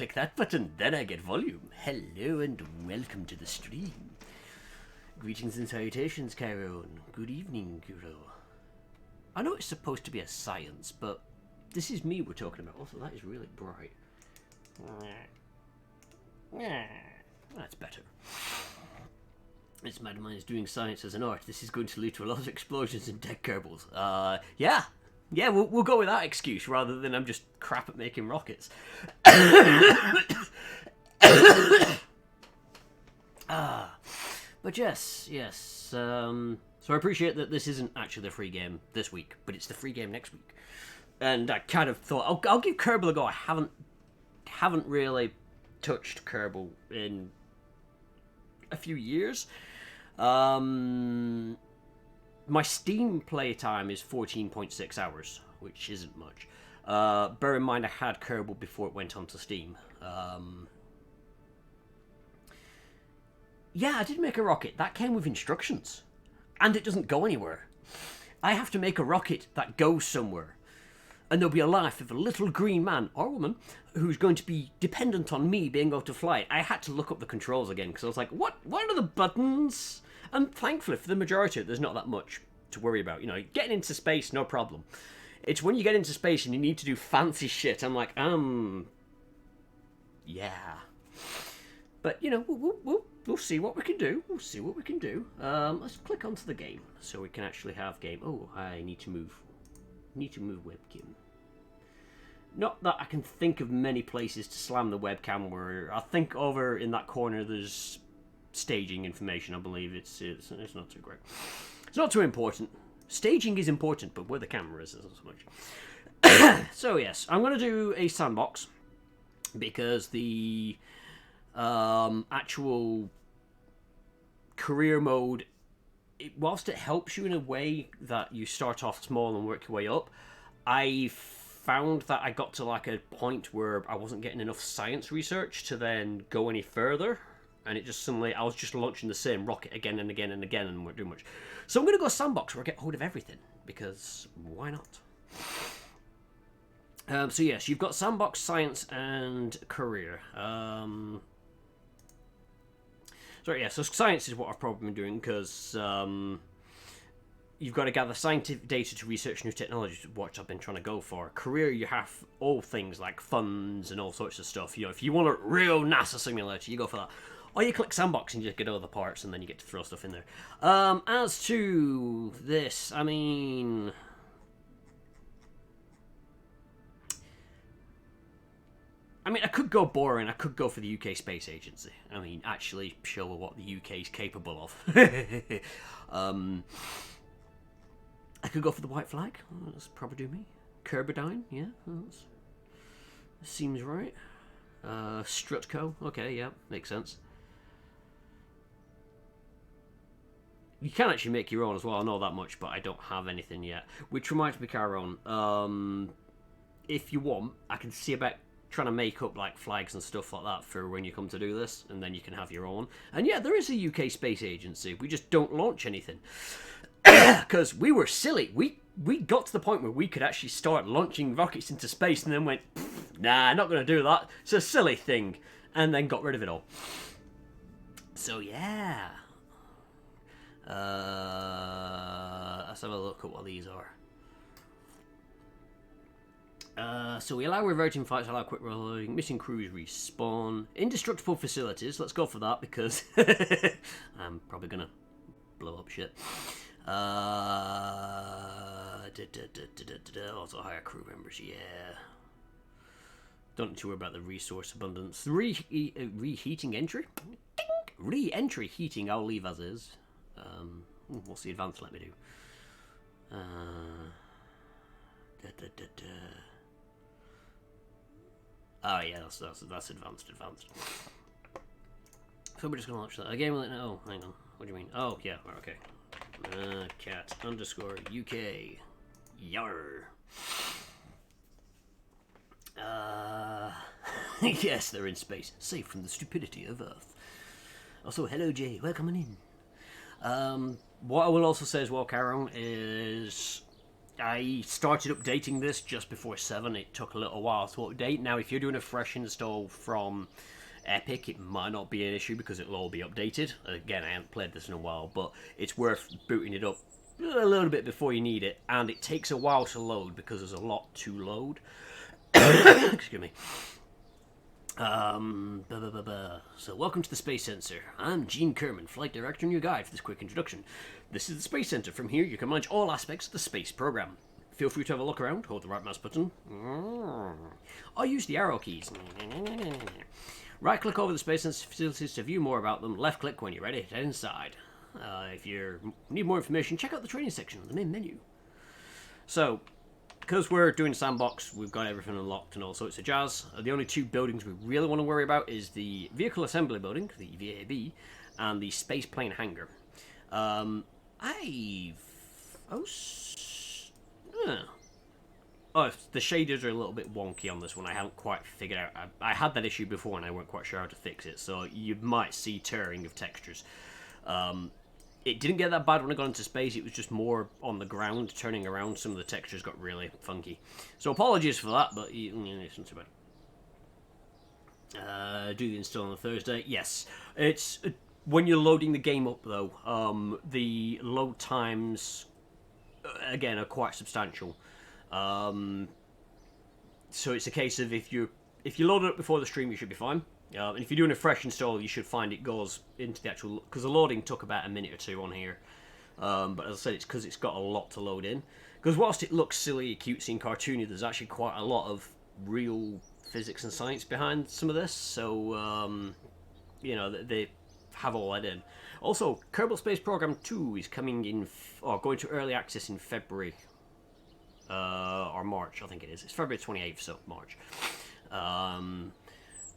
click that button, then I get volume. Hello and welcome to the stream. Greetings and salutations, Chiron. Good evening, Kuro. I know it's supposed to be a science, but this is me we're talking about. Also, that is really bright. That's better. This madman is doing science as an art. This is going to lead to a lot of explosions and dead Kerbals. Yeah, we'll go with that excuse rather than I'm just crap at making rockets. But yes. So I appreciate that this isn't actually the free game this week, but it's the free game next week. And I kind of thought I'll give Kerbal a go. I haven't really touched Kerbal in a few years. My Steam playtime is 14.6 hours, which isn't much. Bear in mind I had Kerbal before it went onto Steam. Yeah, I did make a rocket. That came with instructions. And it doesn't go anywhere. I have to make a rocket that goes somewhere. And there'll be a life of a little green man or woman who's going to be dependent on me being able to fly it. I had to look up the controls again because I was like, what are the buttons? And thankfully, for the majority, there's not that much to worry about. You know, getting into space, no problem. It's when you get into space and you need to do fancy shit. I'm like, yeah. But, you know, we'll see what we can do. Let's click onto the game so we can actually have game. Oh, I need to move webcam. Not that I can think of many places to slam the webcam where I think over in that corner there's staging information. I believe it's not too great. It's not too important. Staging is important, but where the camera is isn't so much. So yes, I'm going to do a sandbox because the actual career mode, whilst it helps you in a way that you start off small and work your way up, I found that I got to like a point where I wasn't getting enough science research to then go any further, and it just suddenly I was just launching the same rocket again and again and again and weren't doing much. So I'm going to go sandbox where I get hold of everything, because why not? So yes, you've got sandbox, science, and career. So science is what I've probably been doing, because you've got to gather scientific data to research new technologies, which I've been trying to go for. Career, you have all things like funds and all sorts of stuff. You know, if you want a real NASA simulator, you go for that. Or you click sandbox and you just get all the parts, and then you get to throw stuff in there. As to this, I mean, I could go boring. I could go for the UK Space Agency. I mean, actually show what the UK is capable of. I could go for the white flag. That's probably do me. Kerberdyne, yeah. That seems right. Strutco, okay, yeah, makes sense. You can actually make your own as well, I know that much, but I don't have anything yet. Which reminds me, Caron, if you want, I can see about trying to make up like flags and stuff like that for when you come to do this, and then you can have your own. And yeah, there is a UK Space Agency. We just don't launch anything because we were silly. We got to the point where we could actually start launching rockets into space, and then went, nah, not going to do that. It's a silly thing, and then got rid of it all. So yeah, let's have a look at what these are. So we allow reverting flights, allow quick reloading, missing crews respawn, indestructible facilities. Let's go for that because I'm probably gonna blow up shit. Also hire crew members, yeah. Don't need to worry about the resource abundance. Reheating entry? Re-entry heating, I'll leave as is. What's the advanced let me do? Oh yeah, that's advanced. So we're just gonna launch that. A game will let no. Hang on. What do you mean? Oh yeah. Okay. Cat underscore UK. Yar. Yes, they're in space, safe from the stupidity of Earth. Also, hello Jay, welcome in. What I will also say as well, Caron, is I started updating this just before 7. It took a little while to update. Now, if you're doing a fresh install from Epic, it might not be an issue because it'll all be updated. Again, I haven't played this in a while, but it's worth booting it up a little bit before you need it, and it takes a while to load because there's a lot to load. Excuse me. So welcome to the Space Center. I'm Gene Kerman, Flight Director and your guide for this quick introduction. This is the Space Center. From here you can manage all aspects of the space program. Feel free to have a look around, hold the right mouse button, or use the arrow keys. Right click over the Space Center facilities to view more about them, left click when you're ready to head inside. If you need more information, check out the training section on the main menu. So, because we're doing sandbox, we've got everything unlocked and all sorts of jazz. The only 2 buildings we really want to worry about is the Vehicle Assembly Building, the VAB, and the Space Plane Hangar. The shaders are a little bit wonky on this one. I haven't quite figured out. I had that issue before and I weren't quite sure how to fix it, so you might see tearing of textures. It didn't get that bad when I got into space. It was just more on the ground, turning around. Some of the textures got really funky. So apologies for that, but it's not too bad. Do the install on a Thursday? Yes. It's when you're loading the game up, though. The load times, again, are quite substantial. So it's a case of if you load it up before the stream, you should be fine. And if you're doing a fresh install, you should find it goes into the actual... Because the loading took about a minute or 2 on here. But as I said, it's because it's got a lot to load in. Because whilst it looks silly, cutesy and cartoony, there's actually quite a lot of real physics and science behind some of this. So, they have all that in. Also, Kerbal Space Program 2 is coming in... or going to early access in February. Or March, I think it is. It's February 28th, so March.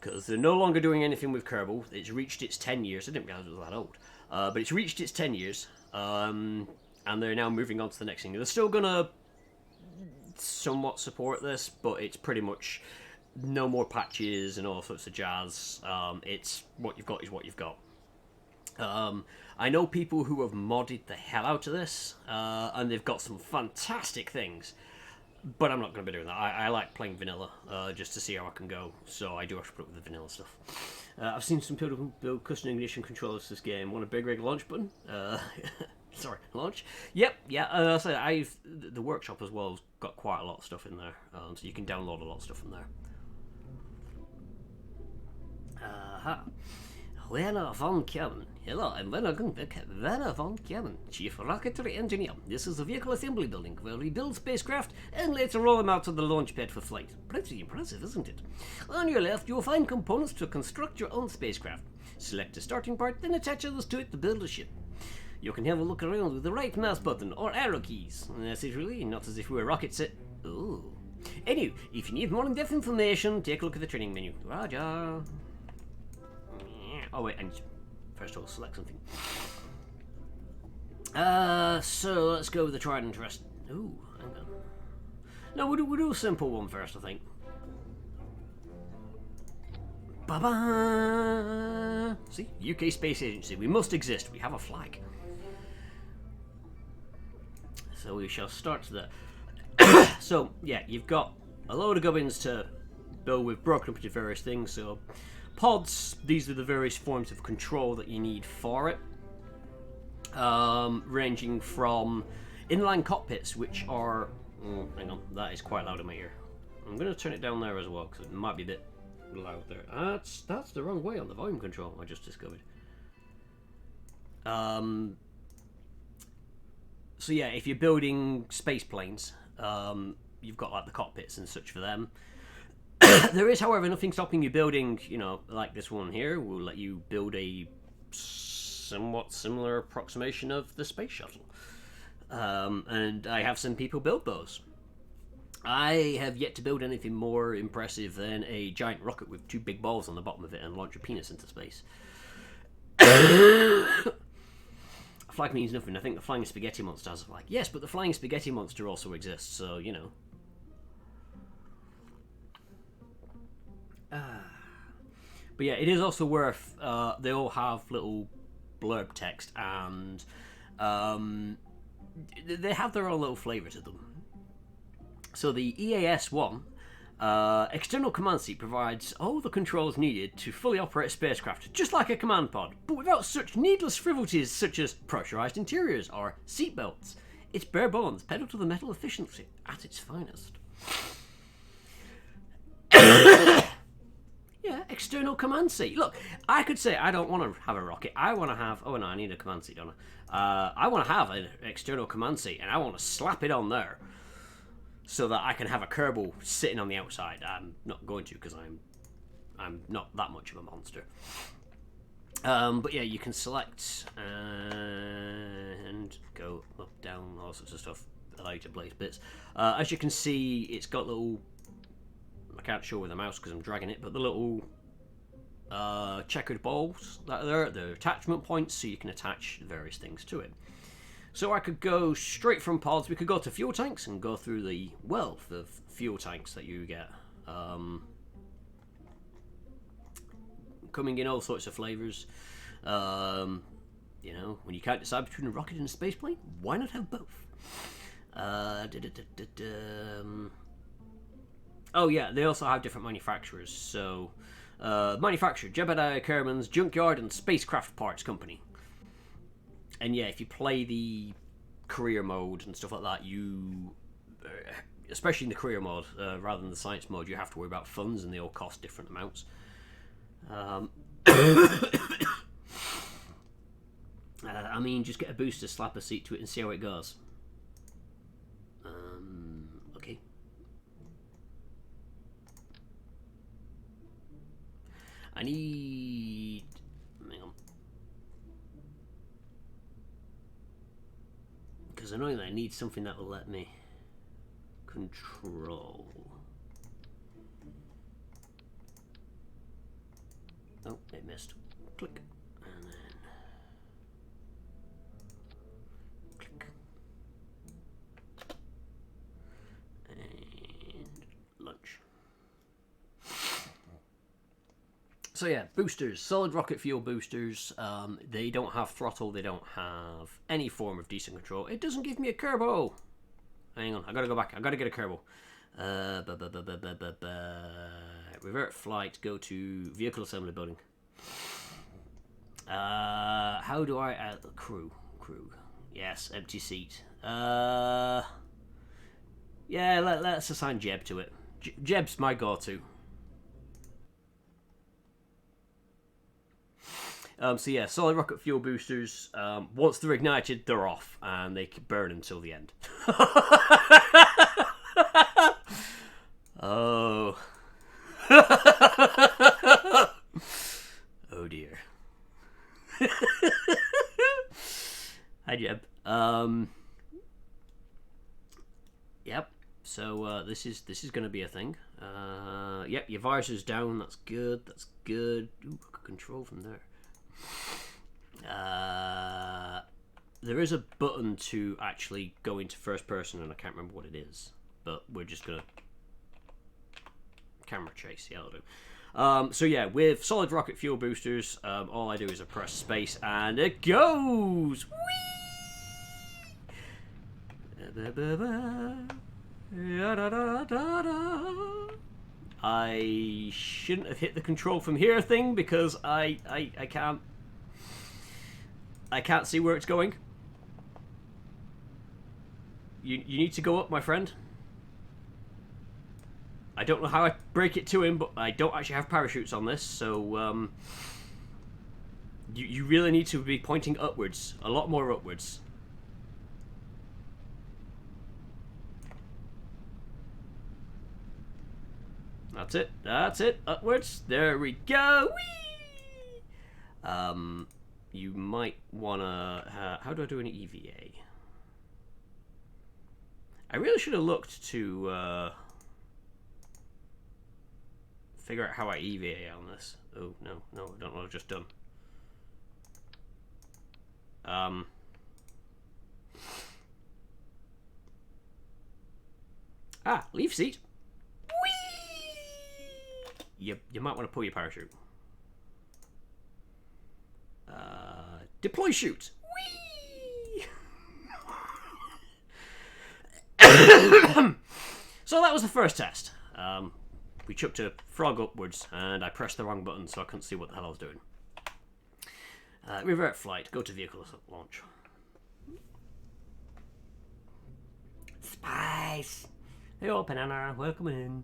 Because they're no longer doing anything with Kerbal. It's reached its 10 years. I didn't realize it was that old. But it's reached its 10 years. And they're now moving on to the next thing. They're still going to somewhat support this, but it's pretty much no more patches and all sorts of jazz. It's what you've got is what you've got. I know people who have modded the hell out of this, and they've got some fantastic things. But I'm not going to be doing that. I like playing vanilla, just to see how I can go. So I do have to put up with the vanilla stuff. I've seen some people build custom ignition controllers for this game. Want a big rig launch button? Sorry, launch? Yep, yeah. The workshop as well has got quite a lot of stuff in there. So you can download a lot of stuff from there. Werner von Kern. Hello, I'm Werner von Kern, Chief Rocketry Engineer. This is the Vehicle Assembly Building, where we build spacecraft and later roll them out to the launch pad for flight. Pretty impressive, isn't it? On your left, you'll find components to construct your own spacecraft. Select a starting part, then attach others to it to build a ship. You can have a look around with the right mouse button or arrow keys. That's it really, not as if we were rocket set. Ooh. Anyway, if you need more in-depth information, take a look at the training menu. Roger. Oh wait, I need to first of all select something. So let's go with the tried and trusted. Ooh, hang on. No, we'll do a simple one first, I think. Ba-ba! See, UK Space Agency. We must exist. We have a flag. So we shall start there. So yeah, you've got a load of gubbins to build with, broken up into various things. So pods, these are the various forms of control that you need for it, ranging from inline cockpits, which are... hang on, that is quite loud in my ear. I'm going to turn it down there as well, because it might be a bit loud there. That's the wrong way on the volume control, I just discovered. So yeah, if you're building space planes, you've got like the cockpits and such for them. There is, however, nothing stopping you building, like this one here, will let you build a somewhat similar approximation of the space shuttle. And I have seen people build those. I have yet to build anything more impressive than a giant rocket with 2 big balls on the bottom of it and launch a penis into space. A flag means nothing. I think the Flying Spaghetti Monster has a flag. Yes, but the Flying Spaghetti Monster also exists, so, But yeah, it is also worth, they all have little blurb text, and they have their own little flavour to them. So the EAS-1 external command seat provides all the controls needed to fully operate a spacecraft, just like a command pod, but without such needless frivolities such as pressurized interiors or seatbelts. It's bare bones, pedal to the metal efficiency at its finest. Yeah, external command seat. Look, I could say I don't want to have a rocket. I want to have... Oh, no, I need a command seat, don't I? I want to have an external command seat, and I want to slap it on there so that I can have a Kerbal sitting on the outside. I'm not going to because I'm not that much of a monster. But yeah, you can select and go up, down, all sorts of stuff. Allow you to place bits. As you can see, it's got little... I can't show with the mouse because I'm dragging it, but the little checkered balls that are there, they're attachment points, so you can attach various things to it. So I could go straight from pods. We could go to fuel tanks and go through the wealth of fuel tanks that you get. Coming in all sorts of flavours. You know, when you can't decide between a rocket and a space plane, why not have both? Oh yeah, they also have different manufacturers. So, manufacturer Jebediah Kerman's Junkyard and Spacecraft Parts Company. And yeah, if you play the career mode and stuff like that, you, especially in the career mode, rather than the science mode, you have to worry about funds, and they all cost different amounts. I mean, just get a booster, slap a seat to it, and see how it goes. Okay. I need... Hang on. Because annoyingly I need something that will let me control. Oh, it missed. Click. And then... click. And... launch. So yeah, boosters, solid rocket fuel boosters. They don't have throttle, they don't have any form of decent control. It doesn't give me a Kerbal. Hang on, I gotta go back. I gotta get a Kerbal. Revert flight, go to vehicle assembly building. How do I crew? Yes, empty seat. Yeah, let's assign Jeb to it. Jeb's my go-to. So yeah, solid rocket fuel boosters, once they're ignited, they're off, and they can burn until the end. Oh. Oh dear. Hi, Jeb. Yep. So this is going to be a thing. Yep, your visor's down. That's good. That's good. Ooh, I could control from there. There is a button to actually go into first person, and I can't remember what it is, but we're just gonna camera chase. Yeah, I'll do. So yeah, with solid rocket fuel boosters, all I do is I press space and it goes. I shouldn't have hit the control from here thing because I can't see where it's going. You need to go up, my friend. I don't know how I break it to him, but I don't actually have parachutes on this, so you really need to be pointing upwards, a lot more upwards. That's it. That's it. Upwards. There we go. Whee! You might wanna. How do I do an EVA? I really should have looked to figure out how I EVA on this. Oh no, I don't know what I've just done. Leave seat. You might want to pull your parachute. Deploy chute. Whee! So that was the first test. We chucked a frog upwards, and I pressed the wrong button, so I couldn't see what the hell I was doing. Revert flight. Go to vehicle launch. Spice! Hey, open Anna. Welcome in.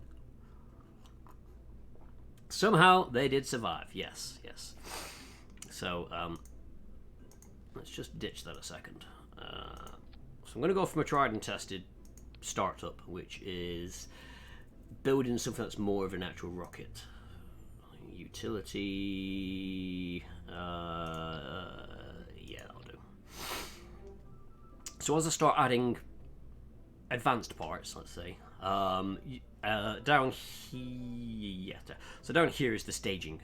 Somehow they did survive. Yes, yes. So, let's just ditch that a second. So I'm going to go from a tried and tested startup, which is building something that's more of an actual rocket. Utility. Yeah, that'll do. So as I start adding advanced parts, let's say, down here. So down here is the staging.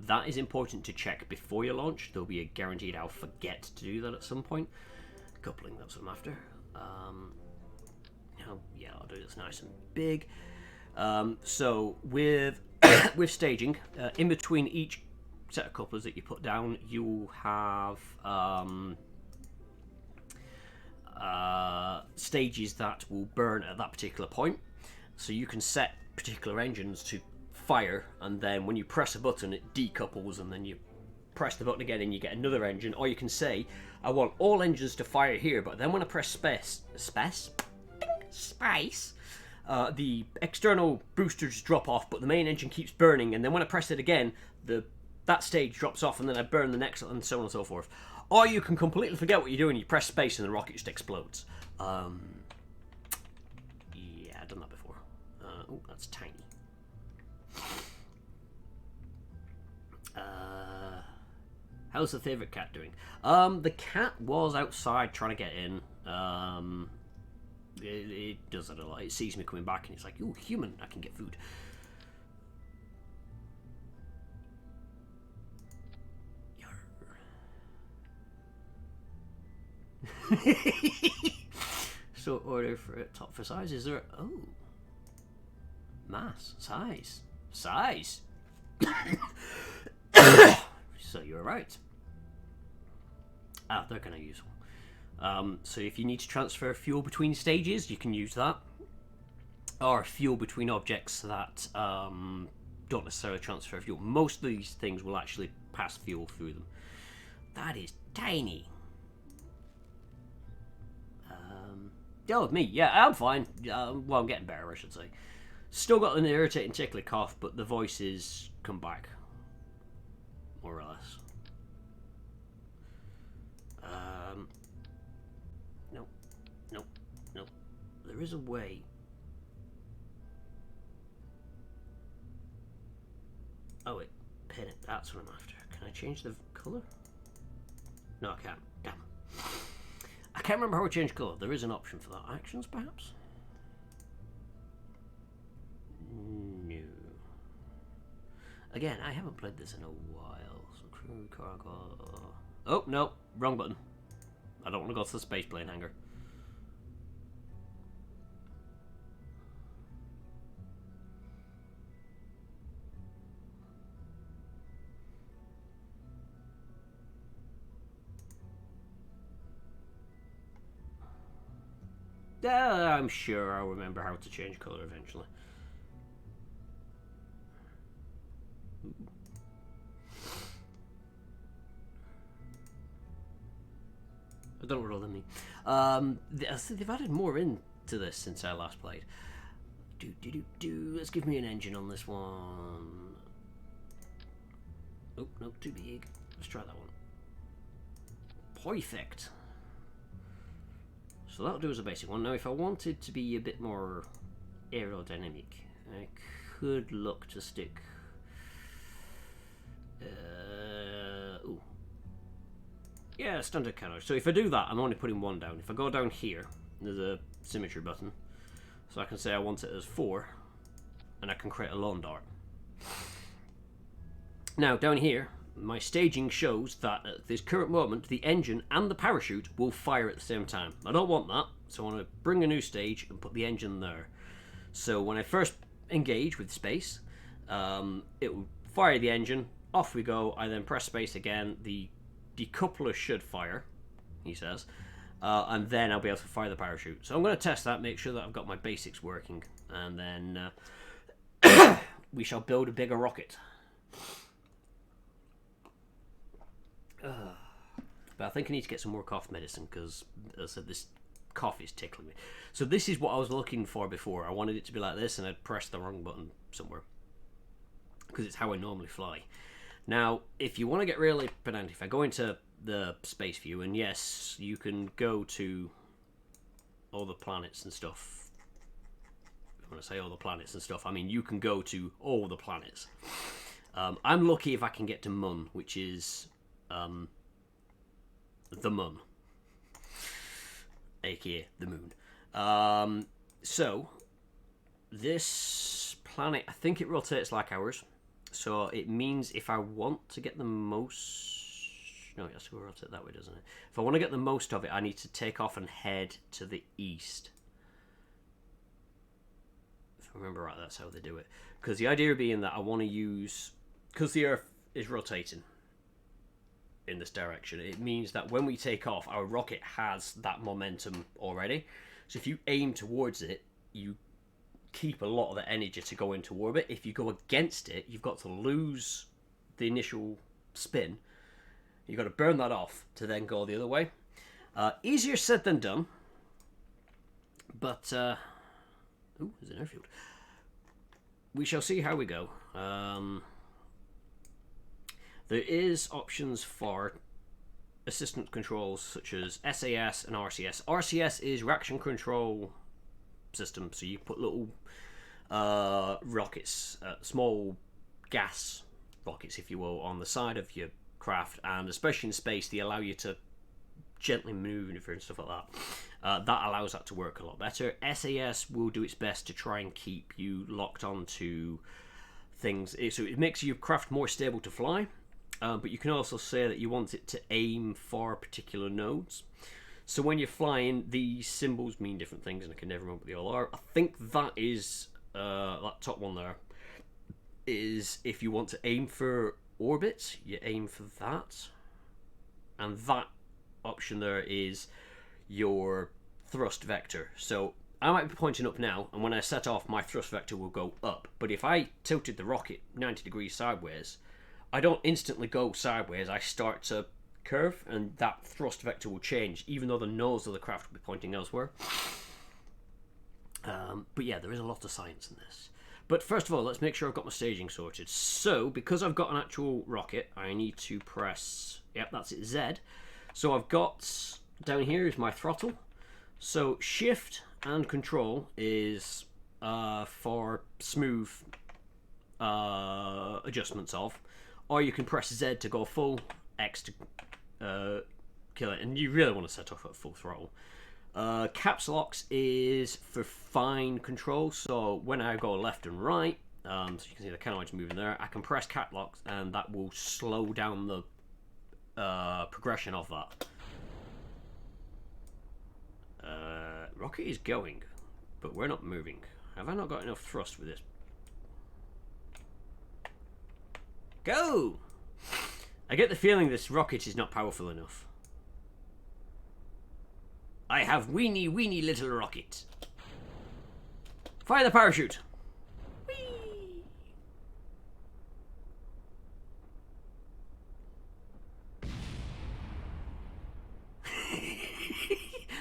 That is important to check before you launch. There'll be a guaranteed I'll forget to do that at some point. Coupling, that's what I'm after. Yeah, I'll do this nice and big. So with with staging, in between each set of couplers that you put down, you'll have stages that will burn at that particular point. So you can set particular engines to fire, and then when you press a button it decouples, and then you press the button again and you get another engine. Or you can say, I want all engines to fire here, but then when I press space, the external boosters drop off, but the main engine keeps burning, and then when I press it again, that stage drops off, and then I burn the next, and so on and so forth. Or you can completely forget what you're doing, you press space and the rocket just explodes. Yeah, I've done that before. Oh, that's tiny. How's the favourite cat doing? The cat was outside trying to get in. It does that a lot. It sees me coming back and it's like, ooh, human, I can get food. So order for it, top for size. Is there? Oh, mass, size. So you're right. They're kind of useful. So if you need to transfer fuel between stages, you can use that. Or fuel between objects that don't necessarily transfer fuel. Most of these things will actually pass fuel through them. That is tiny. Oh, me. Yeah, I'm fine. Well, I'm getting better, I should say. Still got an irritating tickly cough, but the voices come back. More or less. Nope. There is a way. Oh, wait. Pin it. That's what I'm after. Can I change the colour? No, I can't. Damn. I can't remember how to change colour. There is an option for that. Actions, perhaps? No. Again, I haven't played this in a while. So crew cargo. Oh, no. Wrong button. I don't want to go to the space plane hangar. I'm sure I'll remember how to change colour eventually. I don't know what all that means. They've added more into this since I last played. Let's give me an engine on this one. Oh, no, too big. Let's try that one. Perfect. So that'll do as a basic one. Now, if I wanted to be a bit more aerodynamic, I could look to stick. Ooh. Yeah, standard cannon. So if I do that, I'm only putting one down. If I go down here, there's a symmetry button. So I can say I want it as 4, and I can create a lawn dart. Now, down here, my staging shows that at this current moment, the engine and the parachute will fire at the same time. I don't want that, so I want to bring a new stage and put the engine there. So when I first engage with space, it will fire the engine, off we go, I then press space again, the decoupler should fire, he says, and then I'll be able to fire the parachute. So I'm going to test that, make sure that I've got my basics working. and then we shall build a bigger rocket. But I think I need to get some more cough medicine because, as I said, this cough is tickling me. So this is what I was looking for before. I wanted it to be like this, and I'd pressed the wrong button somewhere because it's how I normally fly. Now, if you want to get really pedantic, if I go into the space view, and yes, you can go to all the planets and stuff. When I say all the planets and stuff, I mean you can go to all the planets. I'm lucky if I can get to Mun, which is the Mun, aka the moon. So this planet, I think it rotates like ours, so it means if I want to get the most, no, it has to rotate that way, doesn't it? If I want to get the most of it, I need to take off and head to the east. If I remember right, that's how they do it. Because the idea being that I want to use, because the Earth is rotating in this direction, it means that when we take off, our rocket has that momentum already. So if you aim towards it, you keep a lot of the energy to go into orbit. If you go against it, you've got to lose the initial spin. You've got to burn that off to then go the other way. Easier said than done. But, ooh, there's an airfield. We shall see how we go. There is options for assistant controls such as SAS and RCS. RCS is reaction control system, so you put little rockets, small gas rockets, if you will, on the side of your craft, and especially in space, they allow you to gently maneuver and stuff like that. That allows that to work a lot better. SAS will do its best to try and keep you locked onto things, so it makes your craft more stable to fly. But you can also say that you want it to aim for particular nodes. So when you're flying, these symbols mean different things, and I can never remember what they all are. I think that is, that top one there, is if you want to aim for orbit, you aim for that. And that option there is your thrust vector. So I might be pointing up now, and when I set off, my thrust vector will go up. But if I tilted the rocket 90 degrees sideways, I don't instantly go sideways, I start to curve, and that thrust vector will change, even though the nose of the craft will be pointing elsewhere. But yeah, there is a lot of science in this. But first of all, let's make sure I've got my staging sorted. So, because I've got an actual rocket, I need to press, yep, that's it, Z. So I've got, down here is my throttle. So Shift and Control is for smooth adjustments of. Or you can press Z to go full, X to kill it, and you really want to set off at full throttle. Caps locks is for fine control, so when I go left and right, so you can see the counterweights moving there, I can press cap locks and that will slow down the progression of that. Rocket is going, but we're not moving. Have I not got enough thrust with this? Go! I get the feeling this rocket is not powerful enough. I have weeny little rocket. Fire the parachute! Whee!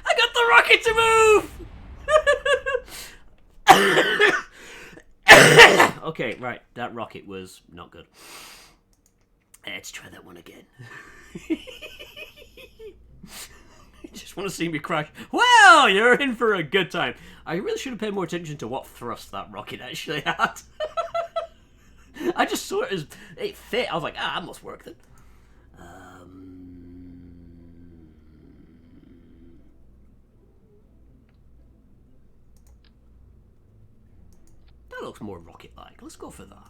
I got the rocket to move! Okay, right, that rocket was not good. Let's try that one again. You just want to see me crash. Well, you're in for a good time. I really should have paid more attention to what thrust that rocket actually had. I just saw it as it fit. I was like, that must work then. That looks more rocket-like. Let's go for that.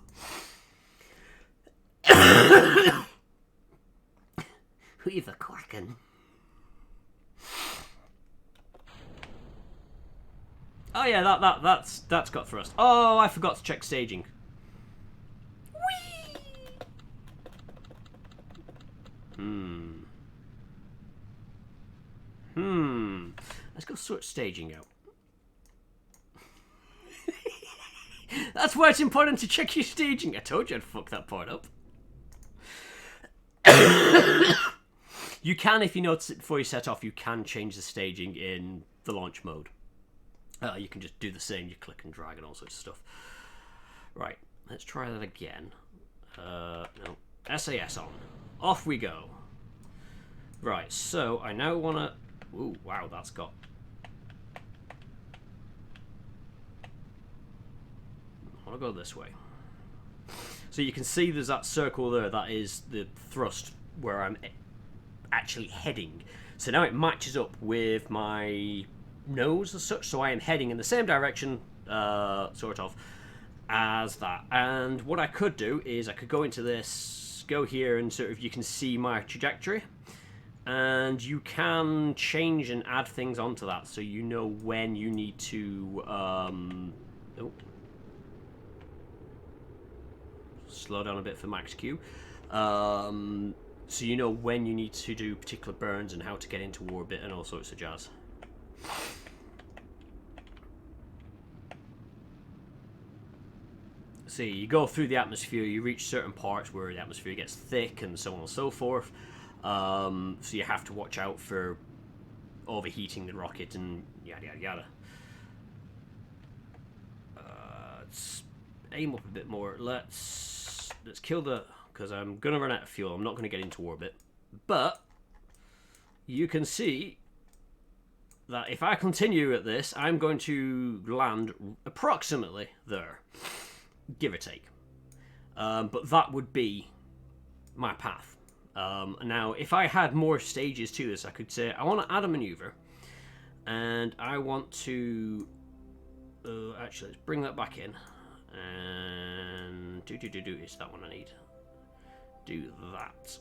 Who's a quacking? Oh yeah, that's got thrust. Oh, I forgot to check staging. Whee! Let's go sort staging out. That's why it's important to check your staging. I told you I'd fuck that part up. You can, if you notice it before you set off, you can change the staging in the launch mode. You can just do the same, you click and drag and all sorts of stuff. Right, let's try that again. No, SAS on. Off we go. Right, so I now want to... Ooh, wow, that's got... I want to go this way. So you can see there's that circle there, that is the thrust where I'm actually heading. So now it matches up with my nose as such, so I am heading in the same direction, sort of, as that. And what I could do is I could go into this, go here, and sort of you can see my trajectory. And you can change and add things onto that, so you know when you need to... slow down a bit for max Q. So you know when you need to do particular burns and how to get into orbit and all sorts of jazz. See, you go through the atmosphere, you reach certain parts where the atmosphere gets thick and so on and so forth. So you have to watch out for overheating the rocket and yada yada yada. Let's aim up a bit more. Let's kill the... because I'm going to run out of fuel. I'm not going to get into orbit. But you can see that if I continue at this, I'm going to land approximately there. Give or take. But that would be my path. Now, if I had more stages to this, I could say, I want to add a maneuver. And I want to... actually, let's bring that back in. And... it's that one I need. Do that.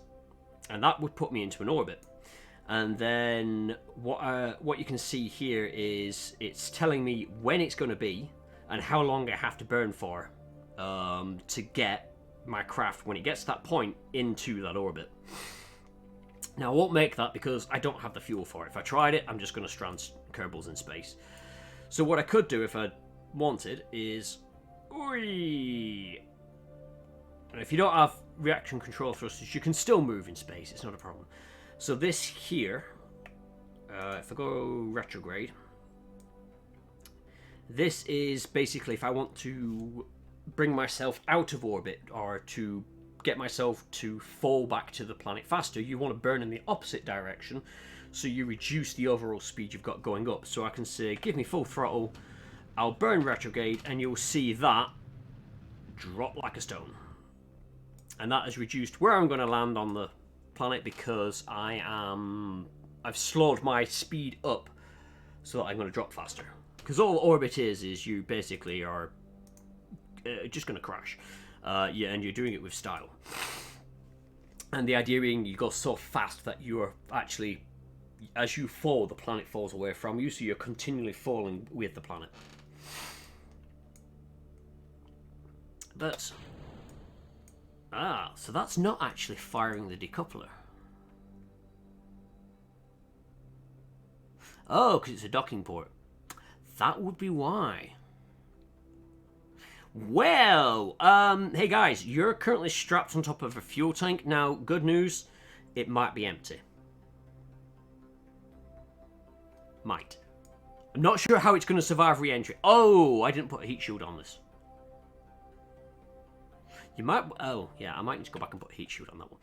And that would put me into an orbit. And then what you can see here is it's telling me when it's going to be and how long I have to burn for to get my craft, when it gets to that point, into that orbit. Now I won't make that because I don't have the fuel for it. If I tried it, I'm just going to strand Kerbals in space. So what I could do if I wanted is... And if you don't have reaction control thrusters, you can still move in space. It's not a problem. So this here, if I go retrograde, this is basically if I want to bring myself out of orbit or to get myself to fall back to the planet faster, you want to burn in the opposite direction, so you reduce the overall speed you've got going up. So I can say, give me full throttle, I'll burn retrograde, and you'll see that drop like a stone. And that has reduced where I'm going to land on the planet because I've slowed my speed up so that I'm going to drop faster. Because all orbit is you basically are just going to crash. Yeah, and you're doing it with style. And the idea being you go so fast that you are actually, as you fall, the planet falls away from you, so you're continually falling with the planet. But... so that's not actually firing the decoupler. Oh, because it's a docking port. That would be why. Well, hey guys, you're currently strapped on top of a fuel tank. Now, good news, it might be empty. Might. I'm not sure how it's going to survive re-entry. Oh, I didn't put a heat shield on this. You might... Oh, yeah, I might need to go back and put a heat shield on that one.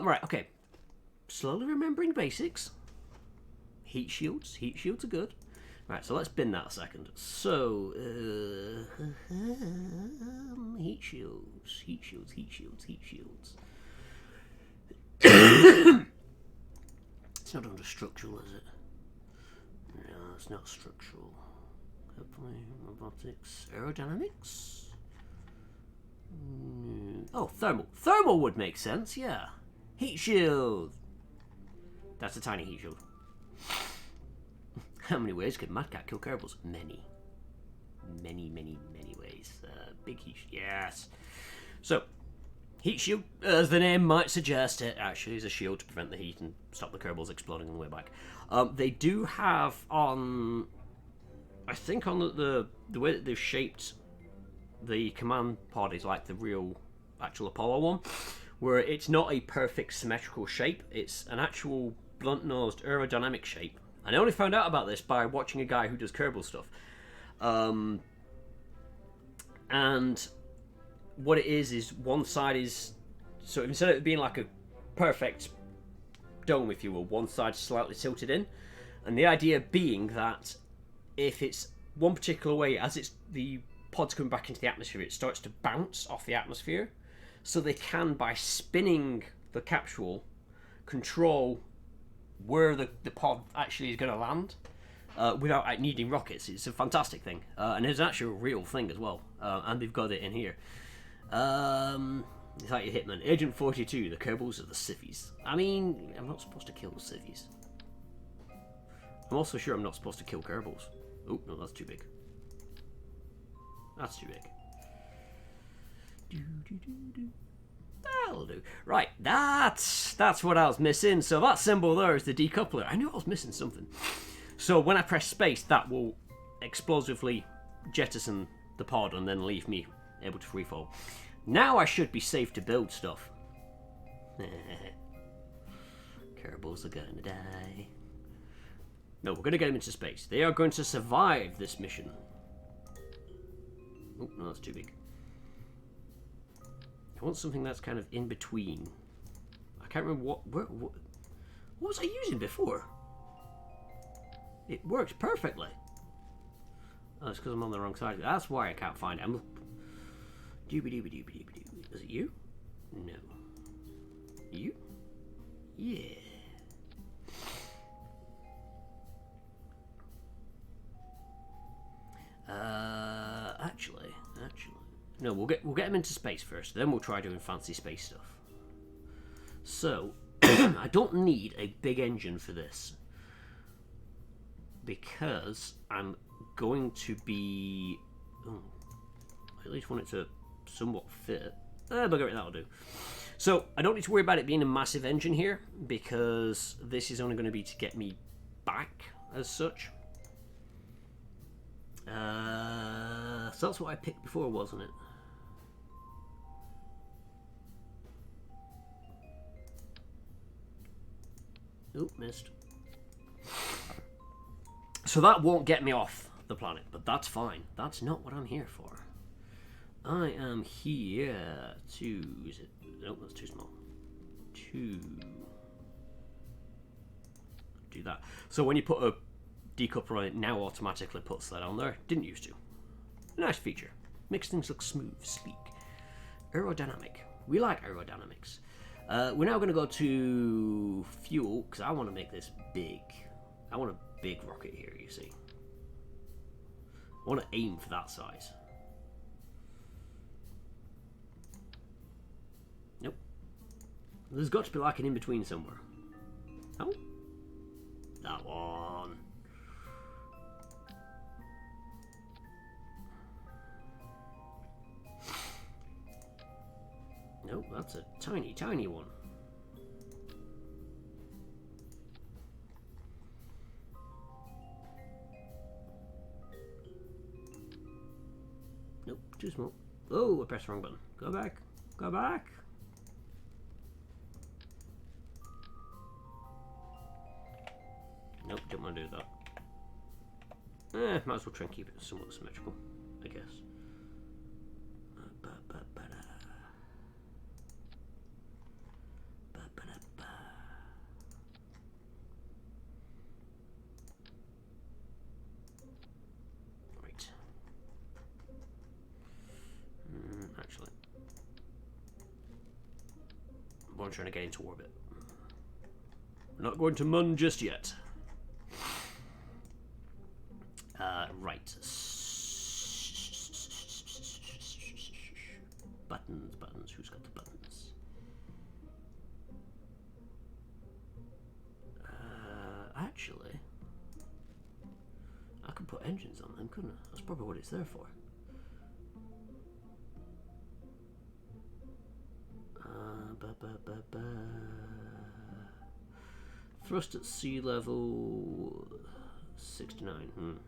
Right, okay. Slowly remembering basics. Heat shields. Heat shields are good. Right, so let's bin that a second. So, heat shields. Heat shields, heat shields, heat shields. It's not under structural, is it? No, it's not structural. Robotics. Aerodynamics? Oh, thermal. Thermal would make sense, yeah. Heat shield. That's a tiny heat shield. How many ways could Mad Cat kill Kerbals? Many. Many, many, many ways. Big heat shield. Yes. So, heat shield, as the name might suggest, it actually is a shield to prevent the heat and stop the Kerbals exploding on the way back. They do have on... I think on the way that they've shaped the command pod is like the real actual Apollo one, where it's not a perfect symmetrical shape. It's an actual blunt-nosed aerodynamic shape. And I only found out about this by watching a guy who does Kerbal stuff. And what it is one side is... So instead of it being like a perfect dome, if you will, one side's slightly tilted in. And the idea being that if it's one particular way, as it's the pod's coming back into the atmosphere, it starts to bounce off the atmosphere. So they can, by spinning the capsule, control where the pod actually is going to land without needing rockets. It's a fantastic thing. And it's actually a real thing as well. And they've got it in here. It's like your Hitman. Agent 42, the Kerbals are the civvies. I mean, I'm not supposed to kill the civvies. I'm also sure I'm not supposed to kill Kerbals. Oh, no, that's too big. That's too big. That'll do. Right, that's what I was missing. So that symbol there is the decoupler. I knew I was missing something. So when I press space, that will explosively jettison the pod and then leave me able to freefall. Now I should be safe to build stuff. Kerbals are gonna die. No, we're gonna get them into space. They are going to survive this mission. Oh, no, that's too big. I want something that's kind of in between. I can't remember what was I using before? It works perfectly. Oh, it's because I'm on the wrong side. That's why I can't find it. I'm... Doobie-doobie-doobie-doobie-doobie. Is it you? No. You? Yeah. Actually. No, we'll get them into space first. Then we'll try doing fancy space stuff. So, I don't need a big engine for this. Because I'm going to be... Oh, I at least want it to somewhat fit. Bugger it, that'll do. So, I don't need to worry about it being a massive engine here, because this is only going to be to get me back as such. So that's what I picked before, wasn't it? Oop, missed. So that won't get me off the planet, but that's fine. That's not what I'm here for. I am here to... Is it? Nope, that's too small. To do that. So when you put a decoupler on it, now automatically puts that on there. Didn't used to. Nice feature. Makes things look smooth, sleek. Aerodynamic. We like aerodynamics. We're now going to go to fuel, because I want to make this big. I want a big rocket here, you see. I want to aim for that size. Nope. There's got to be like an in-between somewhere. Oh. That one. Nope, that's a tiny, tiny one. Nope, too small. Oh, I pressed the wrong button. Go back. Go back. Nope, didn't want to do that. Might as well try and keep it somewhat symmetrical, I guess. Right. Actually, I'm trying to get into orbit. Not going to Mun just yet. Right. Buttons. Who's got the buttons? Actually, I could put engines on them, couldn't I? That's probably what it's there for. Thrust at sea level 69.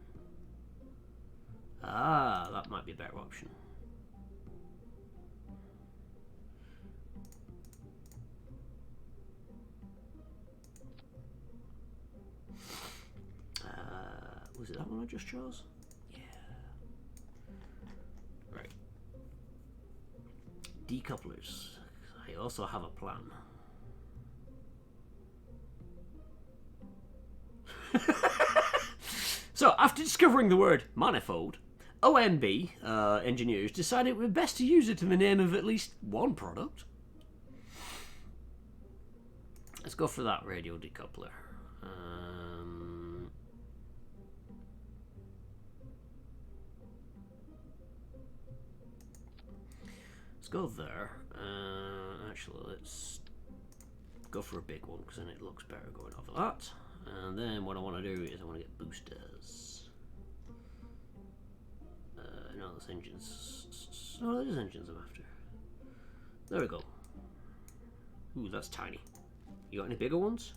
Ah, that might be a better option. that one I just chose? Yeah. Right. Decouplers. I also have a plan. So, after discovering the word manifold, OMB engineers decided it would be best to use it in the name of at least one product. Let's go for that radio decoupler. Let's go there. Actually, let's go for a big one because then it looks better going off of that. And then what I want to do is I want to get boosters. No, those engines. No, those engines I'm after. There we go. Ooh, that's tiny. You got any bigger ones?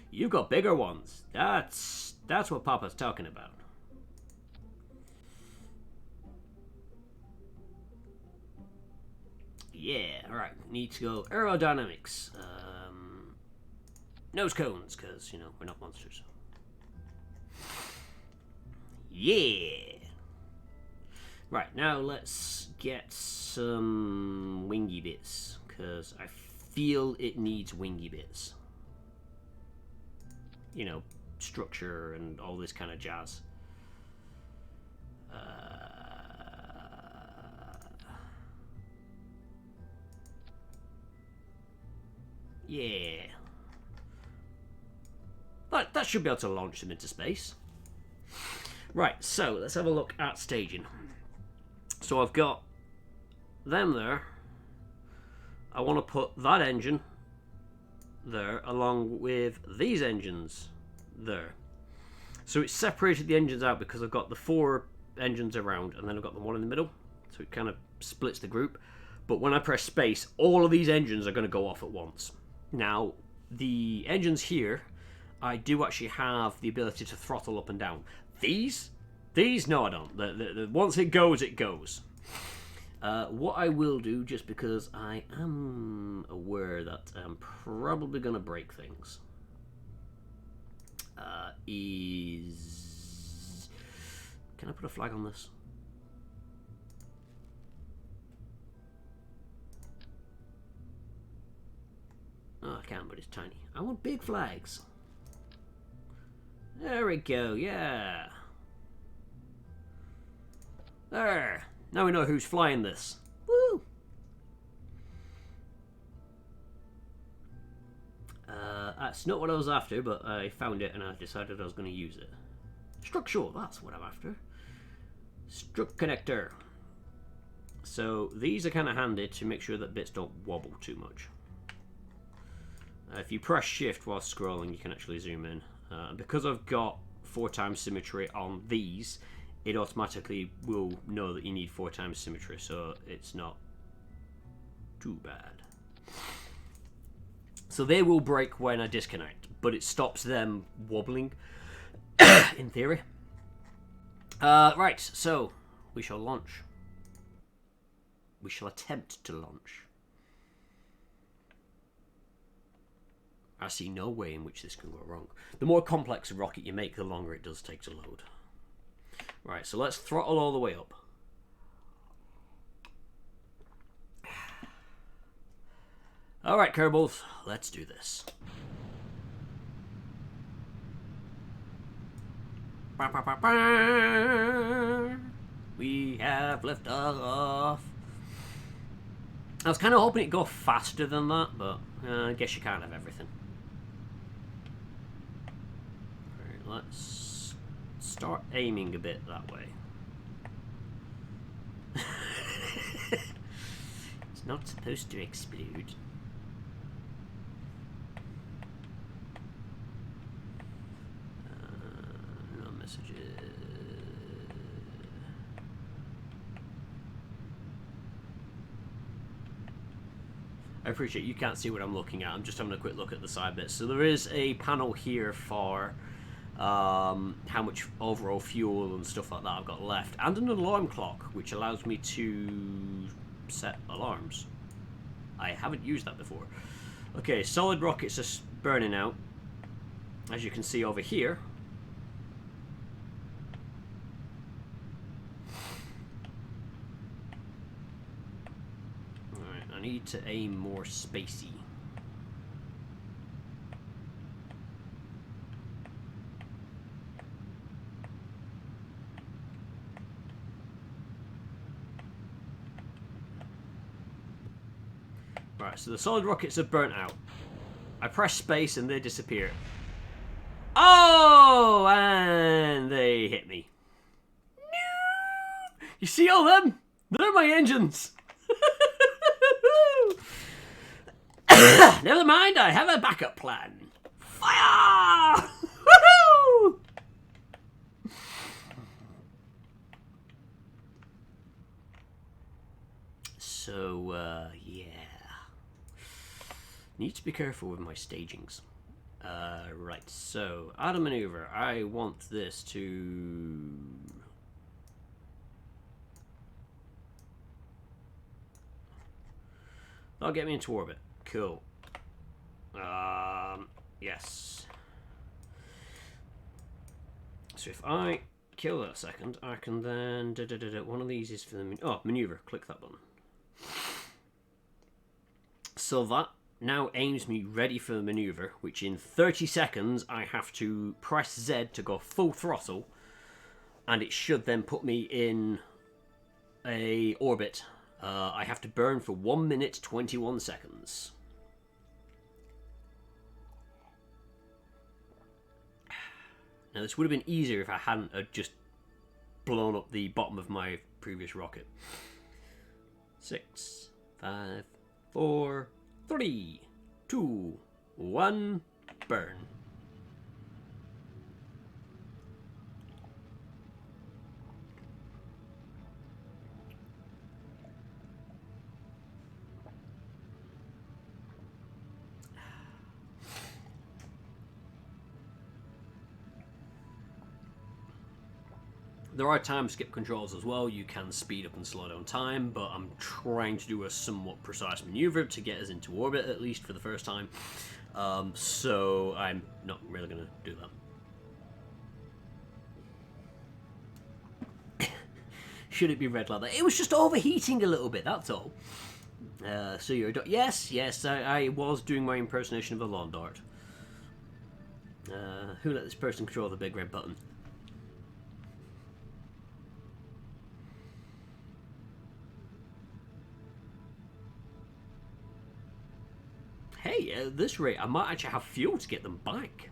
You've got bigger ones. That's what Papa's talking about. Yeah, alright. Need to go aerodynamics. Nose cones, because, you know, we're not monsters. Yeah! Right, now let's get some wingy bits, because I feel it needs wingy bits. You know, structure and all this kind of jazz. Yeah. But that should be able to launch them into space. Right, so let's have a look at staging. So I've got them there. I want to put that engine there along with these engines there. So it's separated the engines out because I've got the 4 engines around and then I've got the one in the middle. So it kind of splits the group. But when I press space, all of these engines are going to go off at once. Now, the engines here, I do actually have the ability to throttle up and down. These, no I don't. Once it goes, it goes. What I will do, just because I am aware that I'm probably going to break things, is... Can I put a flag on this? Oh, I can, but it's tiny. I want big flags. There we go, yeah. There. Now we know who's flying this. Woo! That's not what I was after, but I found it and I decided I was going to use it. Structure, that's what I'm after. Struct connector. So these are kind of handy to make sure that bits don't wobble too much. If you press shift while scrolling, you can actually zoom in. Because I've got 4x symmetry on these, it automatically will know that you need 4x symmetry, so it's not too bad. So they will break when I disconnect, but it stops them wobbling, in theory. Right, so we shall launch. We shall attempt to launch. I see no way in which this can go wrong. The more complex a rocket you make, the longer it does take to load. Right, so let's throttle all the way up. Alright, Kerbals, let's do this. We have liftoff. I was kind of hoping it'd go faster than that, but I guess you can't have everything. Right, let's start aiming a bit that way. It's not supposed to explode. No messages. I appreciate you can't see what I'm looking at. I'm just having a quick look at the side bits. So there is a panel here for how much overall fuel and stuff like that I've got left, and an alarm clock which allows me to set alarms. I haven't used that before. Okay, solid rockets are burning out, as you can see over here. I need to aim more spacey. Right, so the solid rockets are burnt out. I press space and they disappear. Oh, and they hit me. You see all them? They're my engines. Never mind, I have a backup plan. Fire! Woohoo! So, yeah. Need to be careful with my stagings. Right, so, out of maneuver, I want this to... That'll get me into orbit. Cool. Yes. So if I kill that a second, I can then... One of these is for the... maneuver. Click that button. So that now aims me ready for the maneuver, which in 30 seconds I have to press Z to go full throttle, and it should then put me in a orbit. I have to burn for 1 minute 21 seconds. Now this would have been easier if I hadn't just blown up the bottom of my previous rocket. 6, 5, 4, 3, 2, 1, burn. There are time skip controls as well. You can speed up and slow down time, but I'm trying to do a somewhat precise maneuver to get us into orbit, at least for the first time. So I'm not really going to do that. Should it be red like that? It was just overheating a little bit, that's all. So you're a yes, I was doing my impersonation of a lawn dart. Who let this person control the big red button? Hey, at this rate, I might actually have fuel to get them back.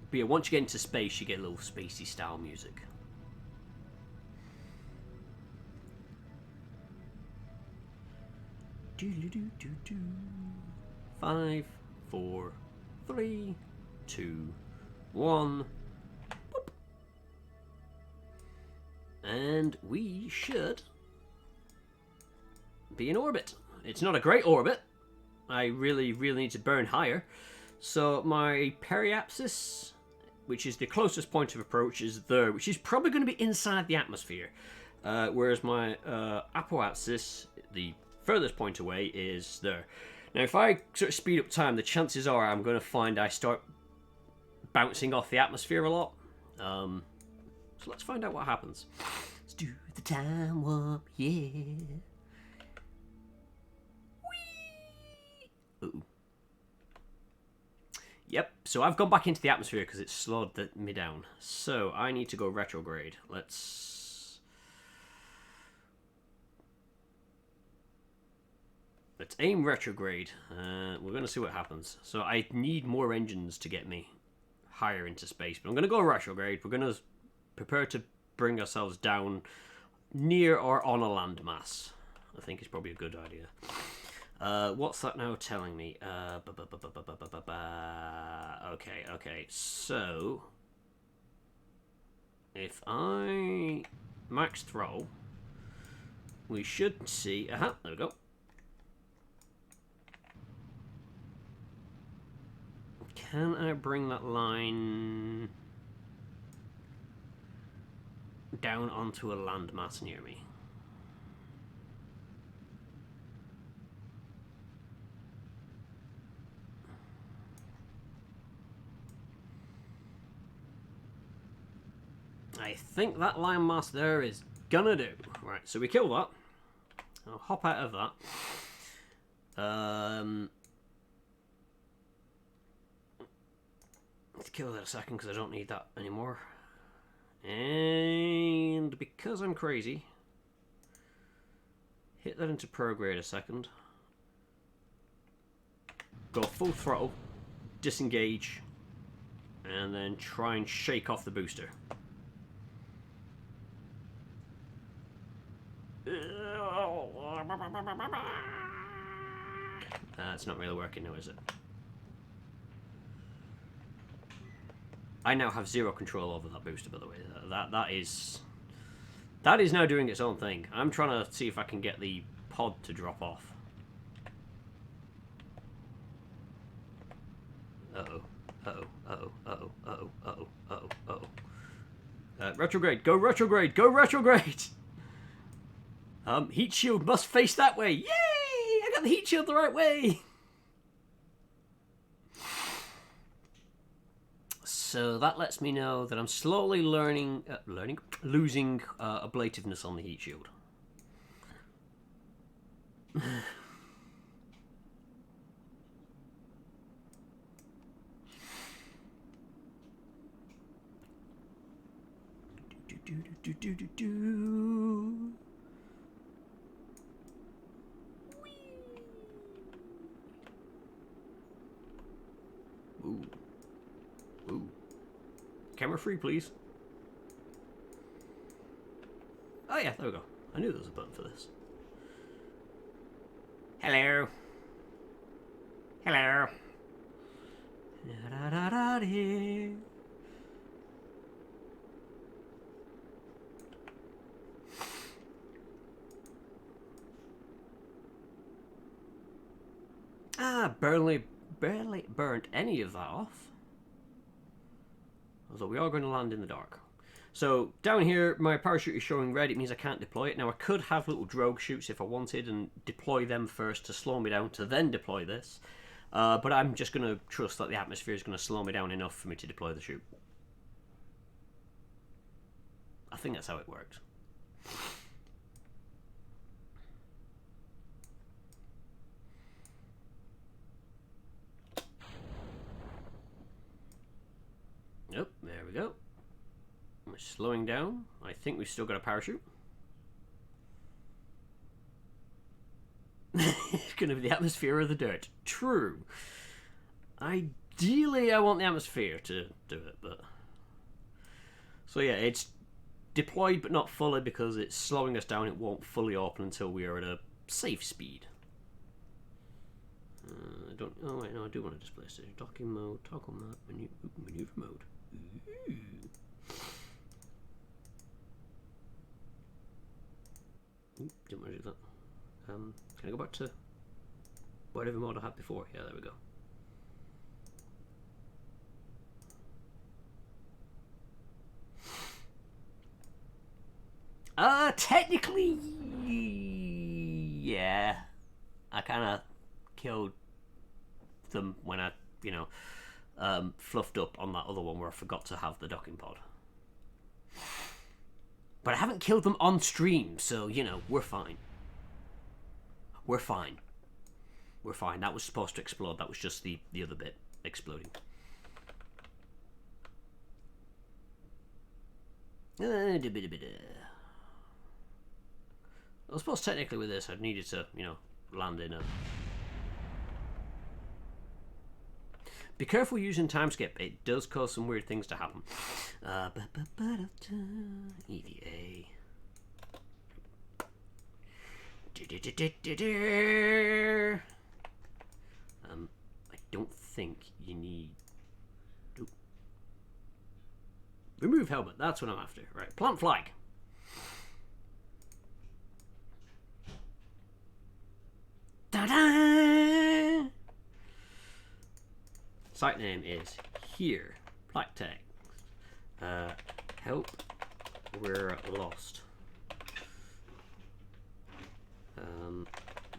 But yeah, once you get into space, you get a little spacey style music. Do-do-do-do-do. 5, 4, 3, 2, 1. Boop. And we should be in orbit. It's not a great orbit. I really need to burn higher. So my periapsis, which is the closest point of approach, is there, which is probably going to be inside the atmosphere. Whereas my apoapsis, the furthest point away, is there. Now if I sort of speed up time, the chances are I'm going to find I start bouncing off the atmosphere a lot. So let's find out what happens. Let's do the time warp, yeah. Ooh. Yep, so I've gone back into the atmosphere because it slowed me down. So I need to go retrograde. Let's aim retrograde. We're going to see what happens. So I need more engines to get me higher into space. But I'm going to go retrograde. We're going to prepare to bring ourselves down near or on a landmass. I think it's probably a good idea. What's that now telling me? Okay, so if I max throttle, we should see, there we go. Can I bring that line down onto a landmass near me? I think that landmass there is gonna do. Right, so we kill that. I'll hop out of that. Let's kill that a second because I don't need that anymore. And because I'm crazy, hit that into prograde a second. Go full throttle, disengage, and then try and shake off the booster. It's not really working now, is it? I now have zero control over that booster, by the way. That is now doing its own thing. I'm trying to see if I can get the pod to drop off. Uh-oh. Uh-oh. Uh-oh. Uh-oh. Uh-oh. Uh-oh. Uh-oh. Uh-oh. Retrograde. Go retrograde. Go retrograde. Heat shield must face that way. Yay! I got the heat shield the right way. So that lets me know that I'm slowly losing ablativeness on the heat shield. Ooh. Ooh. Camera free, please. Oh yeah, there we go. I knew there was a button for this. Hello. Hello. Da-da-da-da-dee. Barely burnt any of that off. Although we are going to land in the dark. So down here, my parachute is showing red. It means I can't deploy it. Now I could have little drogue chutes if I wanted and deploy them first to slow me down to then deploy this. But I'm just going to trust that the atmosphere is going to slow me down enough for me to deploy the chute. I think that's how it works. Nope, there we go. We're slowing down. I think we've still got a parachute. It's going to be the atmosphere or the dirt. True. Ideally, I want the atmosphere to do it, but... So yeah, it's deployed but not fully because it's slowing us down. It won't fully open until we are at a safe speed. I don't... Oh wait, no, I do want to display station. Docking mode, toggle map, maneuver mode. Ooh. Ooh, didn't want to do that. Can I go back to whatever mode I had before? Yeah, there we go. Technically, yeah. I kind of killed them when I, fluffed up on that other one where I forgot to have the docking pod. But I haven't killed them on stream, so, we're fine. We're fine. We're fine. That was supposed to explode. That was just the other bit exploding. I suppose technically with this I'd needed to, land in a... Be careful using timeskip. It does cause some weird things to happen. EVA. I don't think you need... Ooh. Remove helmet. That's what I'm after. Right. Plant flag. Ta-da! Site name is here. Black text. Help. We're lost.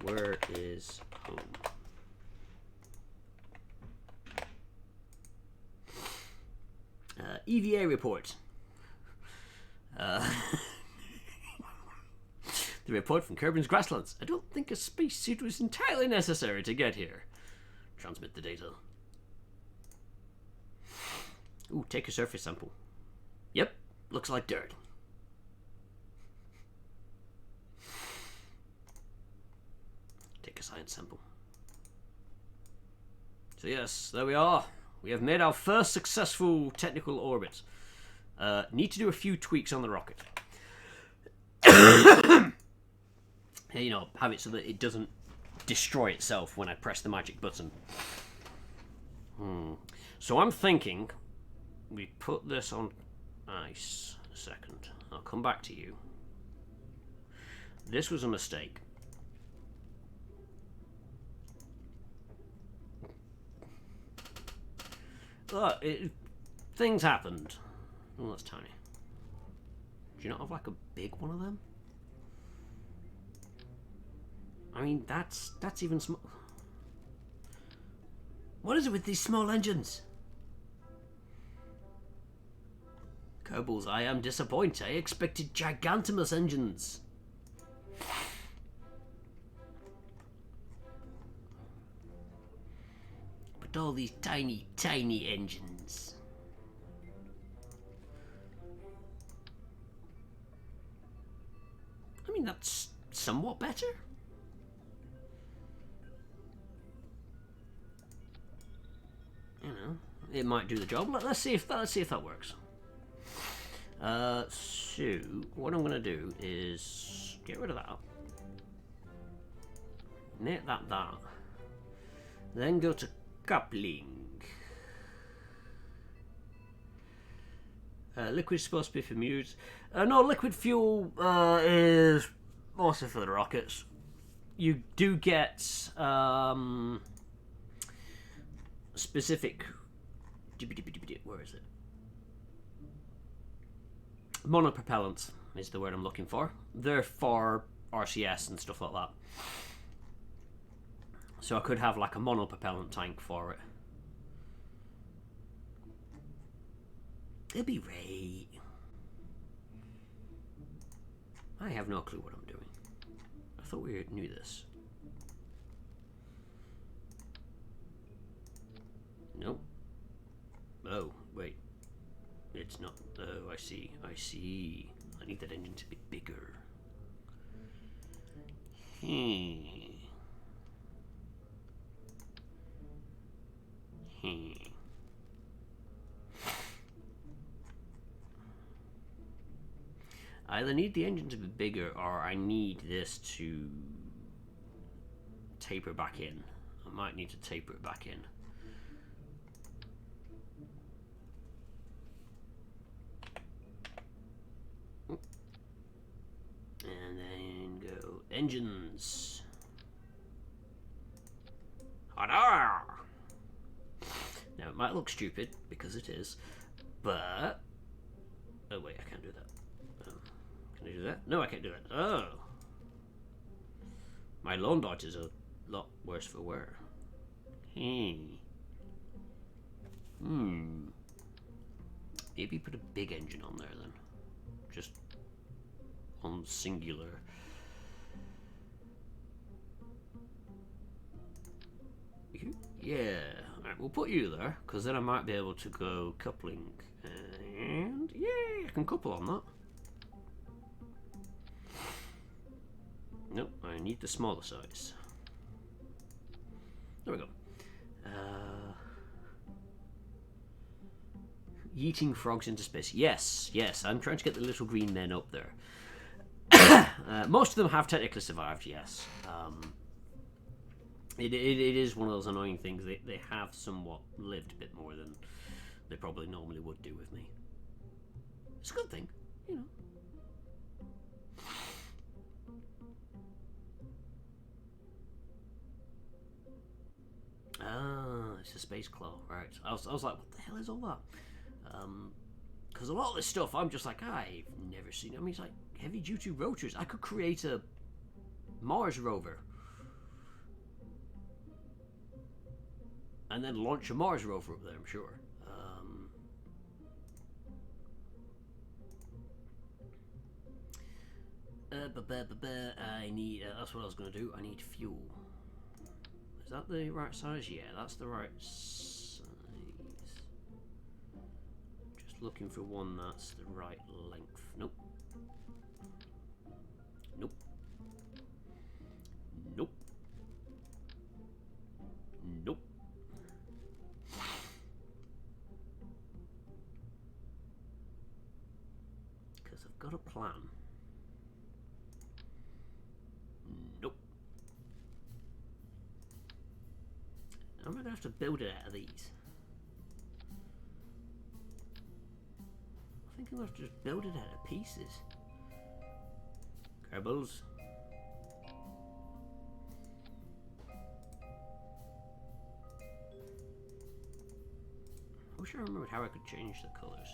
Where is home? EVA report. The report from Kerbin's grasslands. I don't think a spacesuit was entirely necessary to get here. Transmit the data. Ooh, take a surface sample. Yep, looks like dirt. Take a science sample. So yes, there we are. We have made our first successful technical orbit. Need to do a few tweaks on the rocket. You know, have it so that it doesn't destroy itself when I press the magic button. So I'm thinking we put this on ice. A second. I'll come back to you. This was a mistake. Look, things happened. Oh, that's tiny. Do you not have like a big one of them? I mean, that's even small. What is it with these small engines? Kerbals, I am disappointed. I expected gigantimous engines. But all these tiny, tiny engines. I mean, that's somewhat better. You know, it might do the job. Let's see if that works. So what I'm gonna do is get rid of that. Make that. Then go to coupling. Liquid is supposed to be for mutes. No, liquid fuel is also for the rockets. You do get specific. Where is it? Monopropellant is the word I'm looking for. They're for RCS and stuff like that. So I could have like a monopropellant tank for it. It'll be right. I have no clue what I'm doing. I thought we knew this. Nope. Oh, wait. It's not. Oh, I see. I need that engine to be bigger. I either need the engine to be bigger or I need this to taper back in. I might need to taper it back in. And then go engines. Hada! Now it might look stupid because it is, but oh wait, I can't do that. Can I do that? No, I can't do that. Oh, my lawn dart is a lot worse for wear. Maybe put a big engine on there then, just on singular. Yeah, alright, we'll put you there, because then I might be able to go coupling, and yeah, I can couple on that. Nope, I need the smaller size. There we go. Yeeting frogs into space. Yes, I'm trying to get the little green men up there. Most of them have technically survived, yes. It is one of those annoying things. They have somewhat lived a bit more than they probably normally would do with me. It's a good thing, you know. Ah, it's a space claw, right. I was like, what the hell is all that? Because a lot of this stuff, I'm just like, I've never seen. I mean, it's like heavy-duty rotors. I could create a Mars rover. And then launch a Mars rover up there, I'm sure. I need. That's what I was going to do. I need fuel. Is that the right size? Yeah, that's the right size. Just looking for one that's the right length. Nope. Nope. Nope. Nope. Because I've got a plan. Nope. I'm going to have to build it out of these. I think I'm going to have to just build it out of pieces. Kerbals. I wish I remembered how I could change the colours.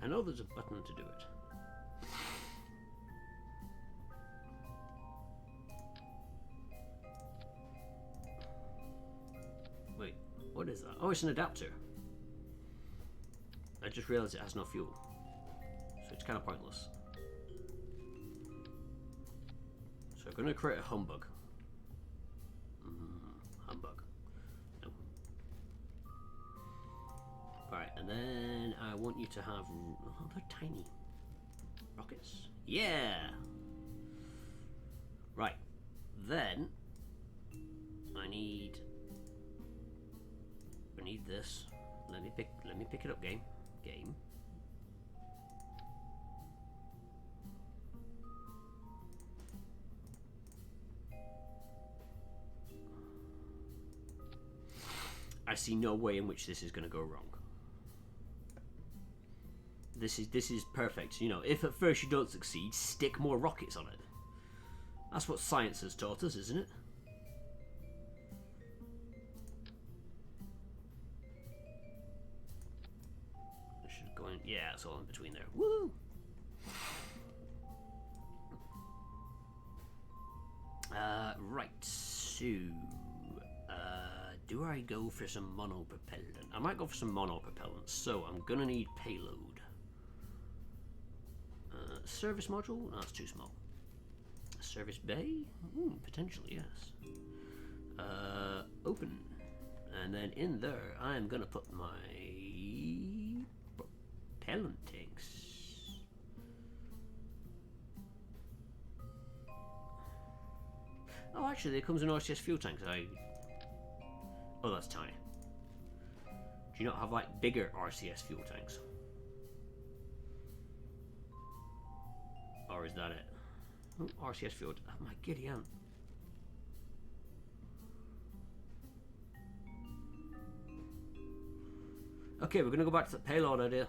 I know there's a button to do it. Wait, what is that? Oh, it's an adapter. I just realised it has no fuel. So it's kind of pointless. So I'm going to create a humbug. Humbug. No. Alright, and then I want you to have... Oh, they're tiny. Rockets? Yeah! Right. Then... I need this. Let me pick it up, game. I see no way in which this is going to go wrong. This is perfect. You know, if at first you don't succeed, stick more rockets on it. That's what science has taught us, isn't it? I should go in. Yeah, it's all in between there. Woo! Right. So, do I go for some monopropellant? I might go for some monopropellant. So I'm gonna need payload. Service module? No, that's too small. Service bay? Potentially, yes. Open. And then in there, I'm gonna put my propellant tanks. Oh, actually, there comes an RCS fuel tank. Oh, that's tiny. Do you not have, like, bigger RCS fuel tanks? Or is that it? Oh, RCS fuel. Oh, my giddy aunt. Okay, we're going to go back to the payload idea.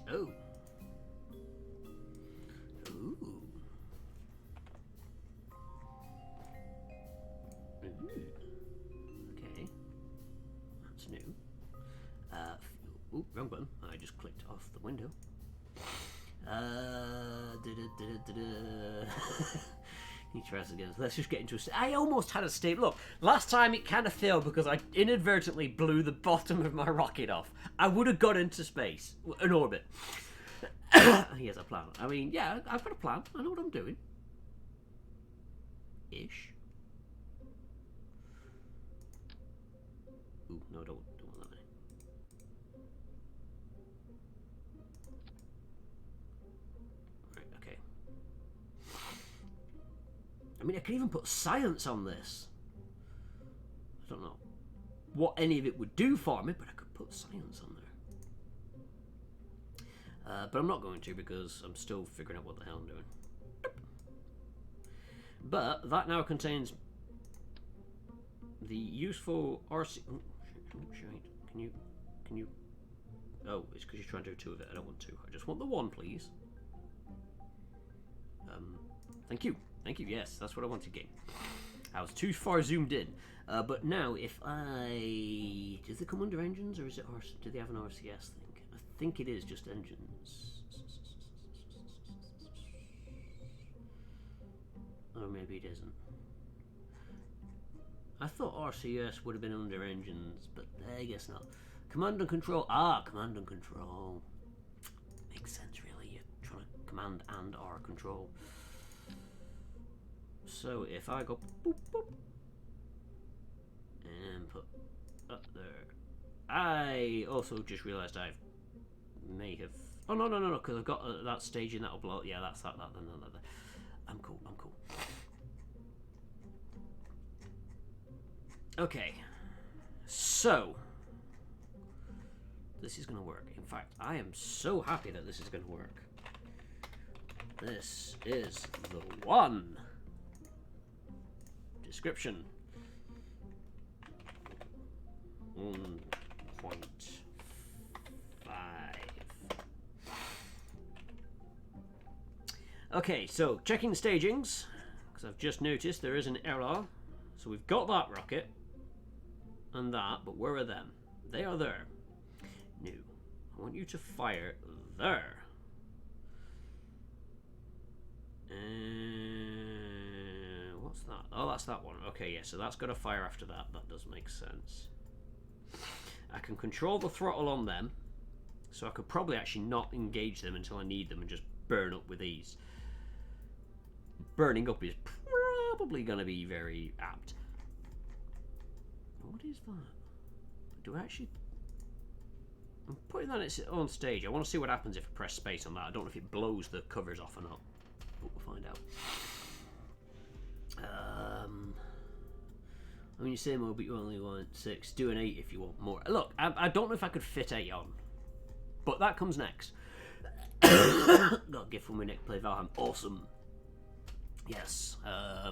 Oh. Ooh. Okay. That's new. Ooh, wrong button. I just clicked off the window. Need to try this again. Let's just get into a... I almost had a state. Look, last time it kind of failed because I inadvertently blew the bottom of my rocket off. I would have got into space, an orbit. Here's a plan. I mean, yeah, I've got a plan. I know what I'm doing. Ish. Ooh, no, don't want that many. Right, okay. I mean, I could even put science on this. I don't know what any of it would do for me, but I could put science on there. But I'm not going to because I'm still figuring out what the hell I'm doing. But that now contains the useful RC... Oh, shite. Can you... Oh, it's because you're trying to do two of it. I don't want two. I just want the one, please. Thank you. Thank you. Yes, that's what I want to get. I was too far zoomed in. But now, if I... Does it come under engines, or is it... Do they have an RCS thing? I think it is just engines. Or maybe it isn't. I thought RCS would have been under engines, but I guess not. Command and control. Ah, command and control. Makes sense, really. You're trying to command and R control. So if I go boop boop and put up there, I also just realised I may have. Oh no, because I've got that staging that'll blow. Yeah, that's that. I'm cool. Okay, so this is going to work. In fact, I am so happy that this is going to work. This is the one. Description. 1.5. Okay, so checking stagings, because I've just noticed there is an error. So we've got that rocket and that, but where are them? They are there. No, I want you to fire there. What's that? Oh, that's that one. Okay, yeah, so that's got to fire after that. That does make sense. I can control the throttle on them, so I could probably actually not engage them until I need them and just burn up with ease. Burning up is probably going to be very apt. What is that? Do I actually... I'm putting that on stage. I want to see what happens if I press space on that. I don't know if it blows the covers off or not, but we'll find out. I mean, you say more, but you only want 6. Do an 8 if you want more. Look, I don't know if I could fit 8 on, but that comes next. Got a gift from my Nick play Valheim. Awesome. Yes. I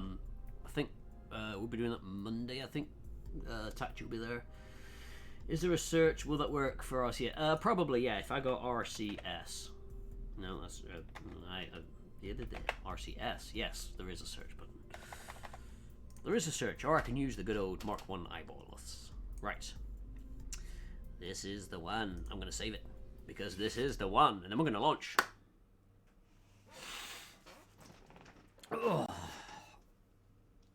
think we'll be doing that Monday. I think Tachi will be there. Is there a search? Will that work for RCS? Probably, yeah. If I go RCS. No, that's the other day. RCS. Yes, there is a search button. There is a search, or I can use the good old Mark 1 eyeballs. Right. This is the one. I'm going to save it, because this is the one, and then we're going to launch. Oh.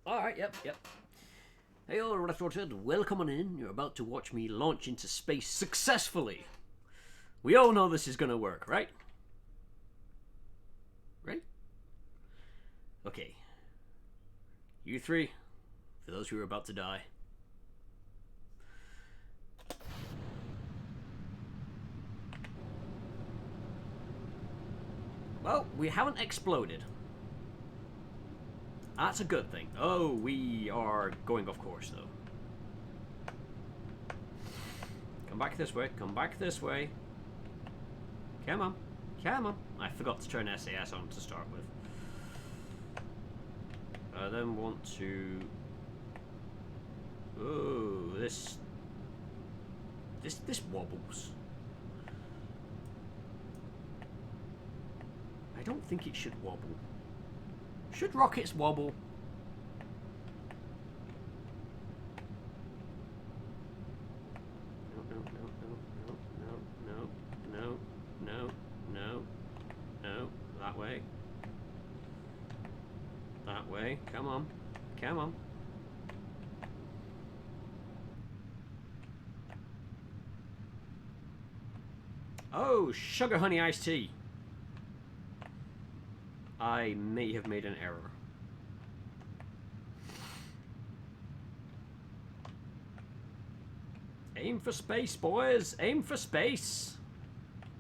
Alright, yep. Hey all, Raftorted, welcome on in. You're about to watch me launch into space successfully. We all know this is going to work, right? Right? Okay. You three, for those who are about to die. Well, we haven't exploded. That's a good thing. Oh, we are going off course, though. Come back this way. Come back this way. Come on. Come on. I forgot to turn SAS on to start with. I then want to... Oh, this wobbles. I don't think it should wobble. Should rockets wobble? No. That way. That way. Come on. Come on. Oh, sugar honey iced tea. I may have made an error. Aim for space, boys. Aim for space.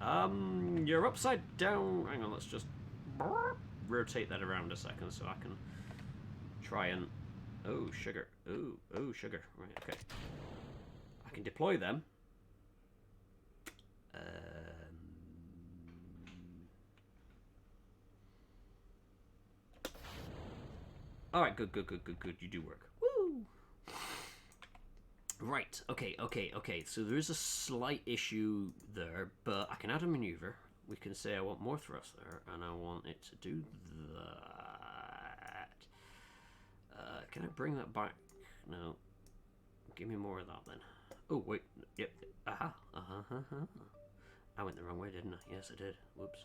You're upside down. Hang on, let's just rotate that around a second so I can try and... Oh, sugar. Oh, sugar. Right, okay. I can deploy them. Alright, good. You do work. Woo! Right, okay. So there is a slight issue there, but I can add a maneuver. We can say I want more thrust there, and I want it to do that. Can I bring that back? No. Give me more of that then. Oh, wait. Yep. Aha. I went the wrong way, didn't I? Yes, I did. Whoops.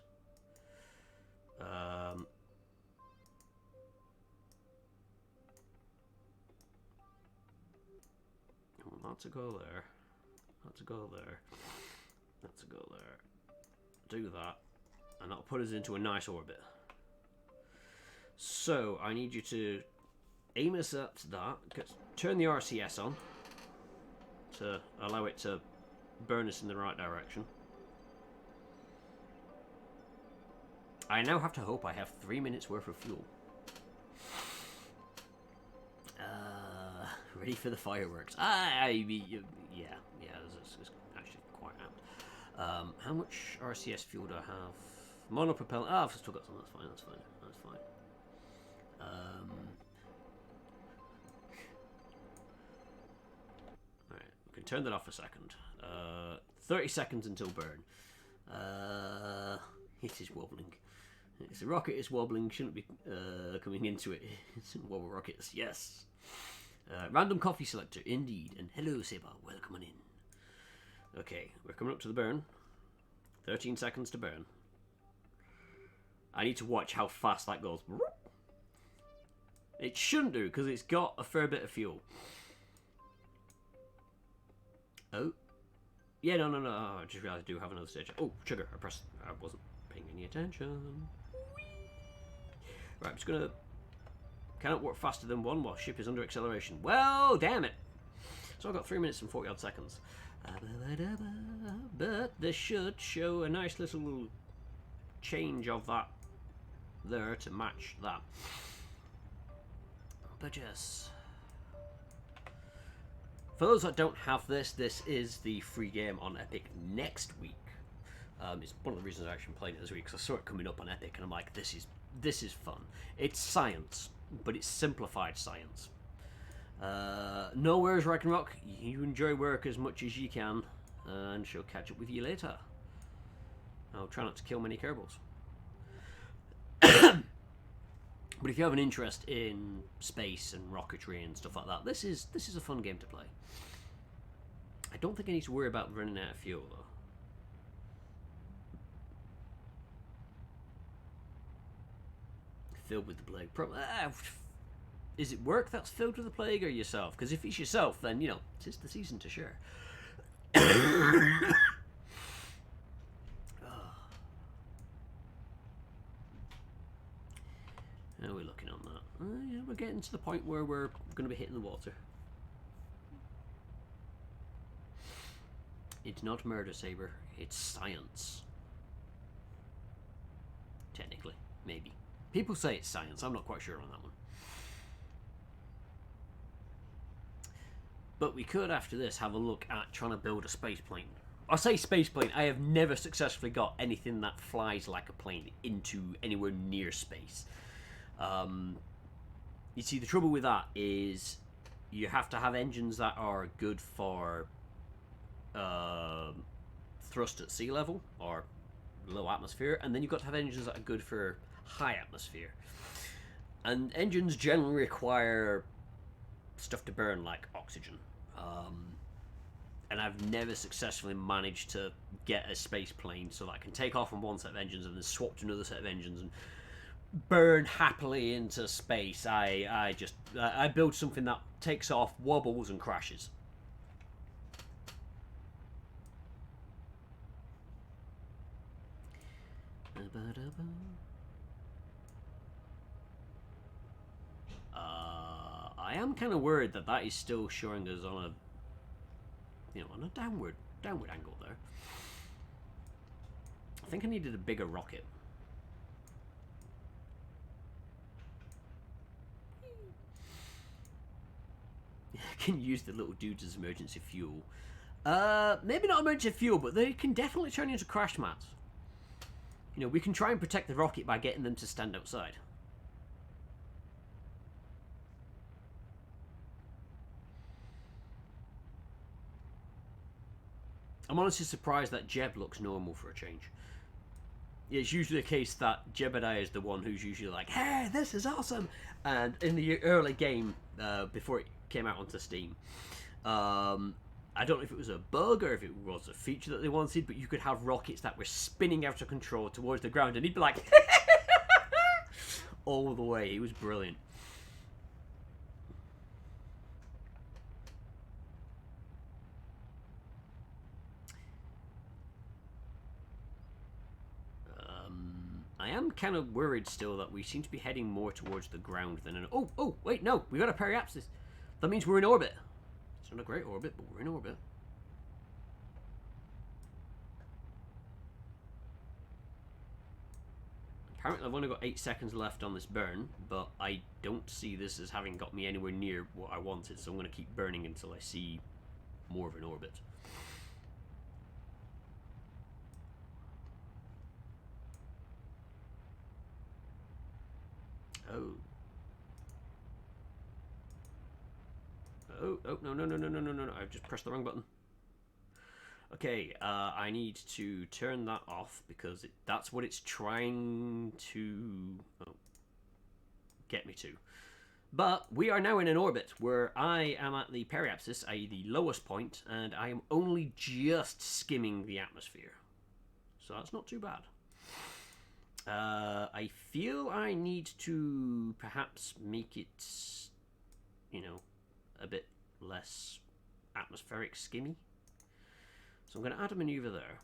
Not to go there. Not to go there. Not to go there. Do that. And that'll put us into a nice orbit. So, I need you to aim us at that. Turn the RCS on to allow it to burn us in the right direction. I now have to hope I have 3 minutes worth of fuel. Ready for the fireworks. Yeah, it's actually quite apt. How much RCS fuel do I have? Monopropellant. I've still got some. That's fine. That's fine. That's fine. Alright, we can turn that off a second. 30 seconds until burn. It is wobbling. It's a rocket, it's wobbling, shouldn't be coming into it. It's wobble rockets, yes. Random coffee selector, indeed. And hello, Seba, welcome on in. Okay, we're coming up to the burn. 13 seconds to burn. I need to watch how fast that goes. It shouldn't do, because it's got a fair bit of fuel. Oh. Yeah, no. I just realised I do have another stage. Oh, sugar. I wasn't paying any attention. Right, I'm just going to... Cannot work faster than one while ship is under acceleration. Well, damn it. So I've got 3 minutes and 40 odd seconds. But this should show a nice little change of that there to match that. But yes. For those that don't have this, this is the free game on Epic next week. It's one of the reasons I actually played it this week, because I saw it coming up on Epic, and I'm like, this is fun. It's science, but it's simplified science. No worries, Ragnarok. You enjoy work as much as you can, and she'll catch up with you later. I'll try not to kill many Kerbals. But if you have an interest in space and rocketry and stuff like that, this is a fun game to play. I don't think I need to worry about running out of fuel though. Filled with the plague. Is it work that's filled with the plague or yourself? Because if it's yourself, then you know it's the season to share. How are we looking on that? Yeah, we're getting to the point where we're going to be hitting the water. It's not murder, Saber. It's science. Technically, maybe. People say it's science. I'm not quite sure on that one. But we could, after this, have a look at trying to build a space plane. I say space plane. I have never successfully got anything that flies like a plane into anywhere near space. You see, the trouble with that is you have to have engines that are good for thrust at sea level or low atmosphere, and then you've got to have engines that are good for high atmosphere. And engines generally require stuff to burn like oxygen. And I've never successfully managed to get a space plane so that I can take off on one set of engines and then swap to another set of engines and burn happily into space. I build something that takes off, wobbles, and crashes. I am kind of worried that is still showing us on a downward angle there. I think I needed a bigger rocket. I can use the little dudes as emergency fuel. Maybe not emergency fuel, but they can definitely turn into crash mats. You know, we can try and protect the rocket by getting them to stand outside. I'm honestly surprised that Jeb looks normal for a change. It's usually the case that Jebediah is the one who's usually like, hey, this is awesome! And in the early game, before it came out onto Steam, I don't know if it was a bug or if it was a feature that they wanted, but you could have rockets that were spinning out of control towards the ground, and he'd be like, all the way. It was brilliant. I am kind of worried still that we seem to be heading more towards the ground than an... Oh, wait, no, we got a periapsis. That means we're in orbit. It's not a great orbit, but we're in orbit. Apparently I've only got 8 seconds left on this burn, but I don't see this as having got me anywhere near what I wanted, so I'm going to keep burning until I see more of an orbit. Oh. Oh, no. I've just pressed the wrong button. Okay, I need to turn that off because that's what it's trying to get me to. But we are now in an orbit where I am at the periapsis, i.e. the lowest point, and I am only just skimming the atmosphere. So that's not too bad. I feel I need to perhaps make it, you know, a bit less atmospheric skimmy. So I'm going to add a maneuver there.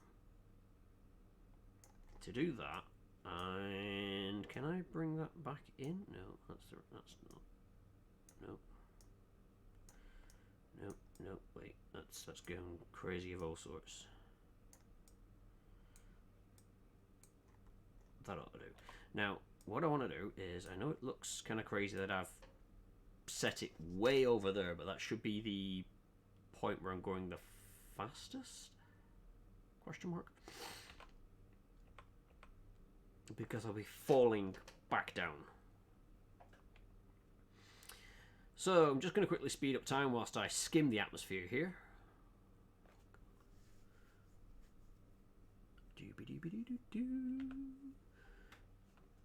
To do that, and can I bring that back in? No, that's not. No, wait, that's going crazy of all sorts. That ought to do. Now, what I want to do is, I know it looks kind of crazy that I've set it way over there, but that should be the point where I'm going the fastest? Question mark. Because I'll be falling back down. So I'm just going to quickly speed up time whilst I skim the atmosphere here.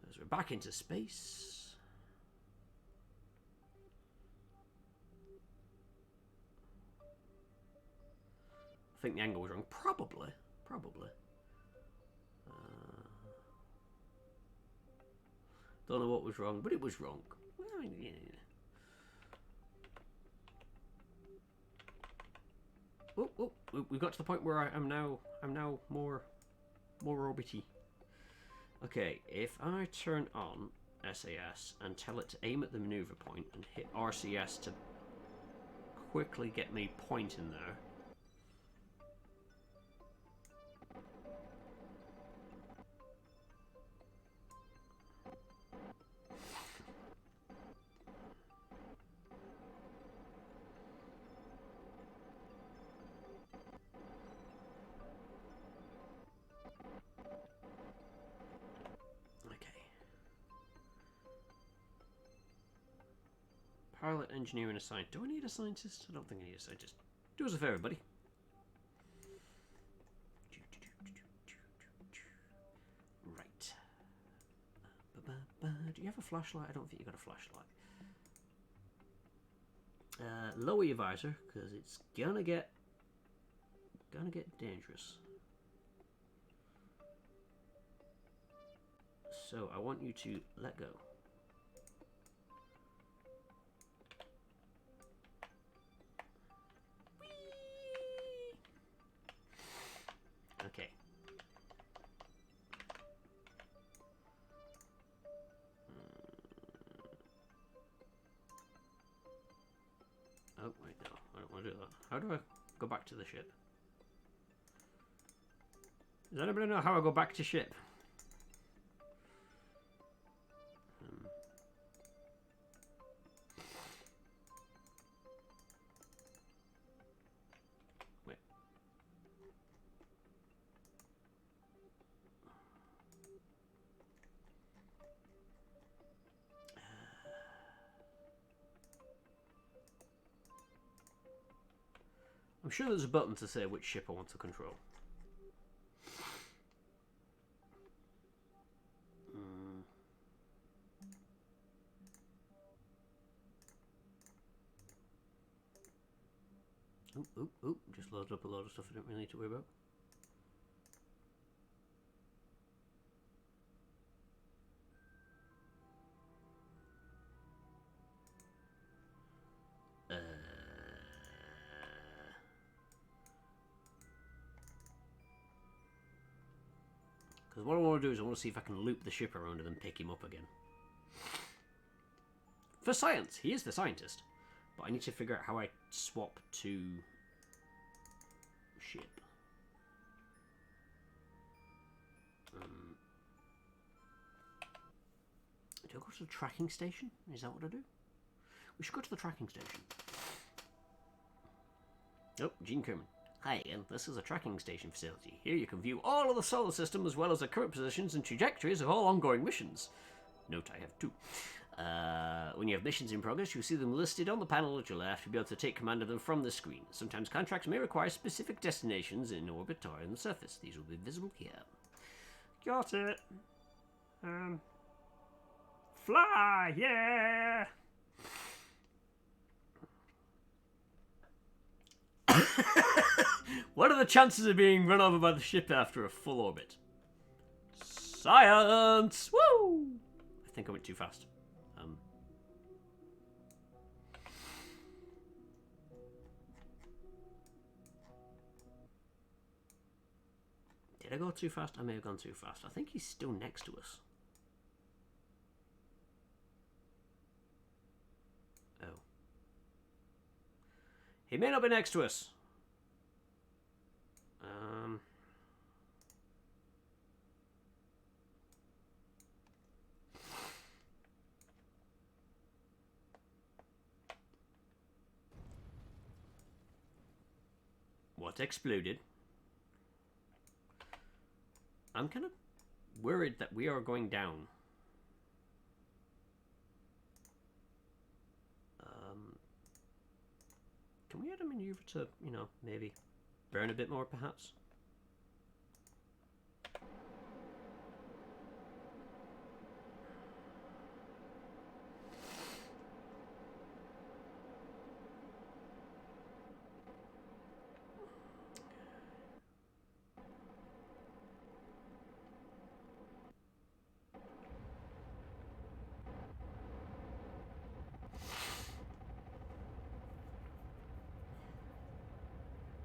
As we're back into space. I think the angle was wrong. Probably. Don't know what was wrong, but it was wrong. Well, I mean, yeah. Oh, we've got to the point where I'm now more orbity. Okay, if I turn on SAS and tell it to aim at the maneuver point and hit RCS to quickly get me point in there. Pilot, engineer, and a scientist. Do I need a scientist? I don't think I need a scientist. Do us a favour, buddy. Right. Do you have a flashlight? I don't think you got a flashlight. Lower your visor, because it's gonna get dangerous. So I want you to let go. Okay. Oh, wait, no. I don't want to do that. How do I go back to the ship? Does anybody know how I go back to ship? Wait. I'm sure there's a button to say which ship I want to control. Oh, just loaded up a load of stuff I don't really need to worry about. Because what I want to do is I want to see if I can loop the ship around and then pick him up again. For science, he is the scientist. But I need to figure out how I swap to ship. Do I go to the tracking station? Is that what I do? We should go to the tracking station. Oh, Gene Kerman. Hi again, this is a tracking station facility. Here you can view all of the solar system as well as the current positions and trajectories of all ongoing missions. Note I have 2. When you have missions in progress, you'll see them listed on the panel at your left. You'll be able to take command of them from the screen. Sometimes contracts may require specific destinations in orbit or on the surface. These will be visible here. Got it. Fly, yeah! What are the chances of being run over by the ship after a full orbit? Science! Woo! I think I went too fast. Did I go too fast? I may have gone too fast. I think he's still next to us. Oh. He may not be next to us. What exploded? I'm kind of worried that we are going down. Can we add a maneuver to, you know, maybe burn a bit more, perhaps?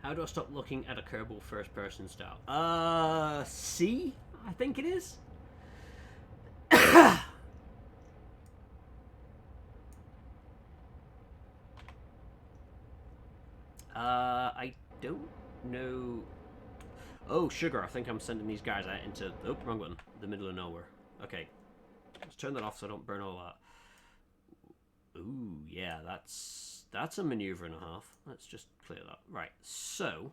How do I stop looking at a Kerbal first-person style? C, I think it is. I don't know. Oh, sugar! I think I'm sending these guys out into wrong button. The middle of nowhere. Okay, let's turn that off so I don't burn all that. Ooh, yeah, that's a maneuver and a half. Let's just clear that. Right, so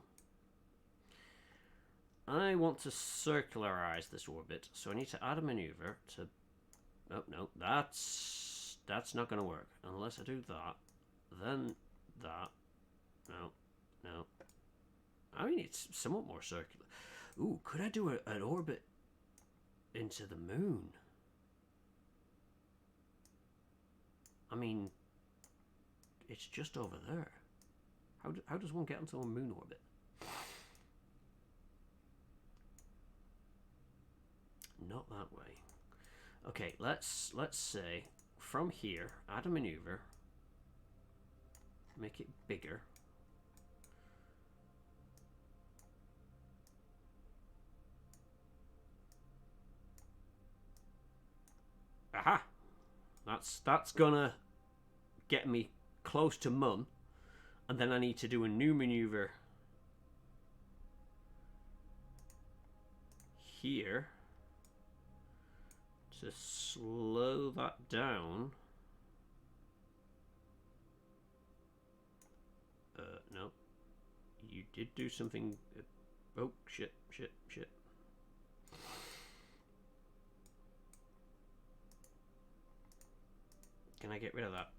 I want to circularize this orbit, so I need to add a maneuver to... Oh, no, that's not going to work. Unless I do that, then that. No, no. I mean, it's somewhat more circular. Ooh, could I do an orbit into the moon? I mean... It's just over there. How does one get into a moon orbit? Not that way. Okay, let's say from here, add a maneuver, make it bigger. Aha! That's gonna get me close to Mun, and then I need to do a new maneuver here to slow that down. No, you did do something. Oh, shit. Can I get rid of that?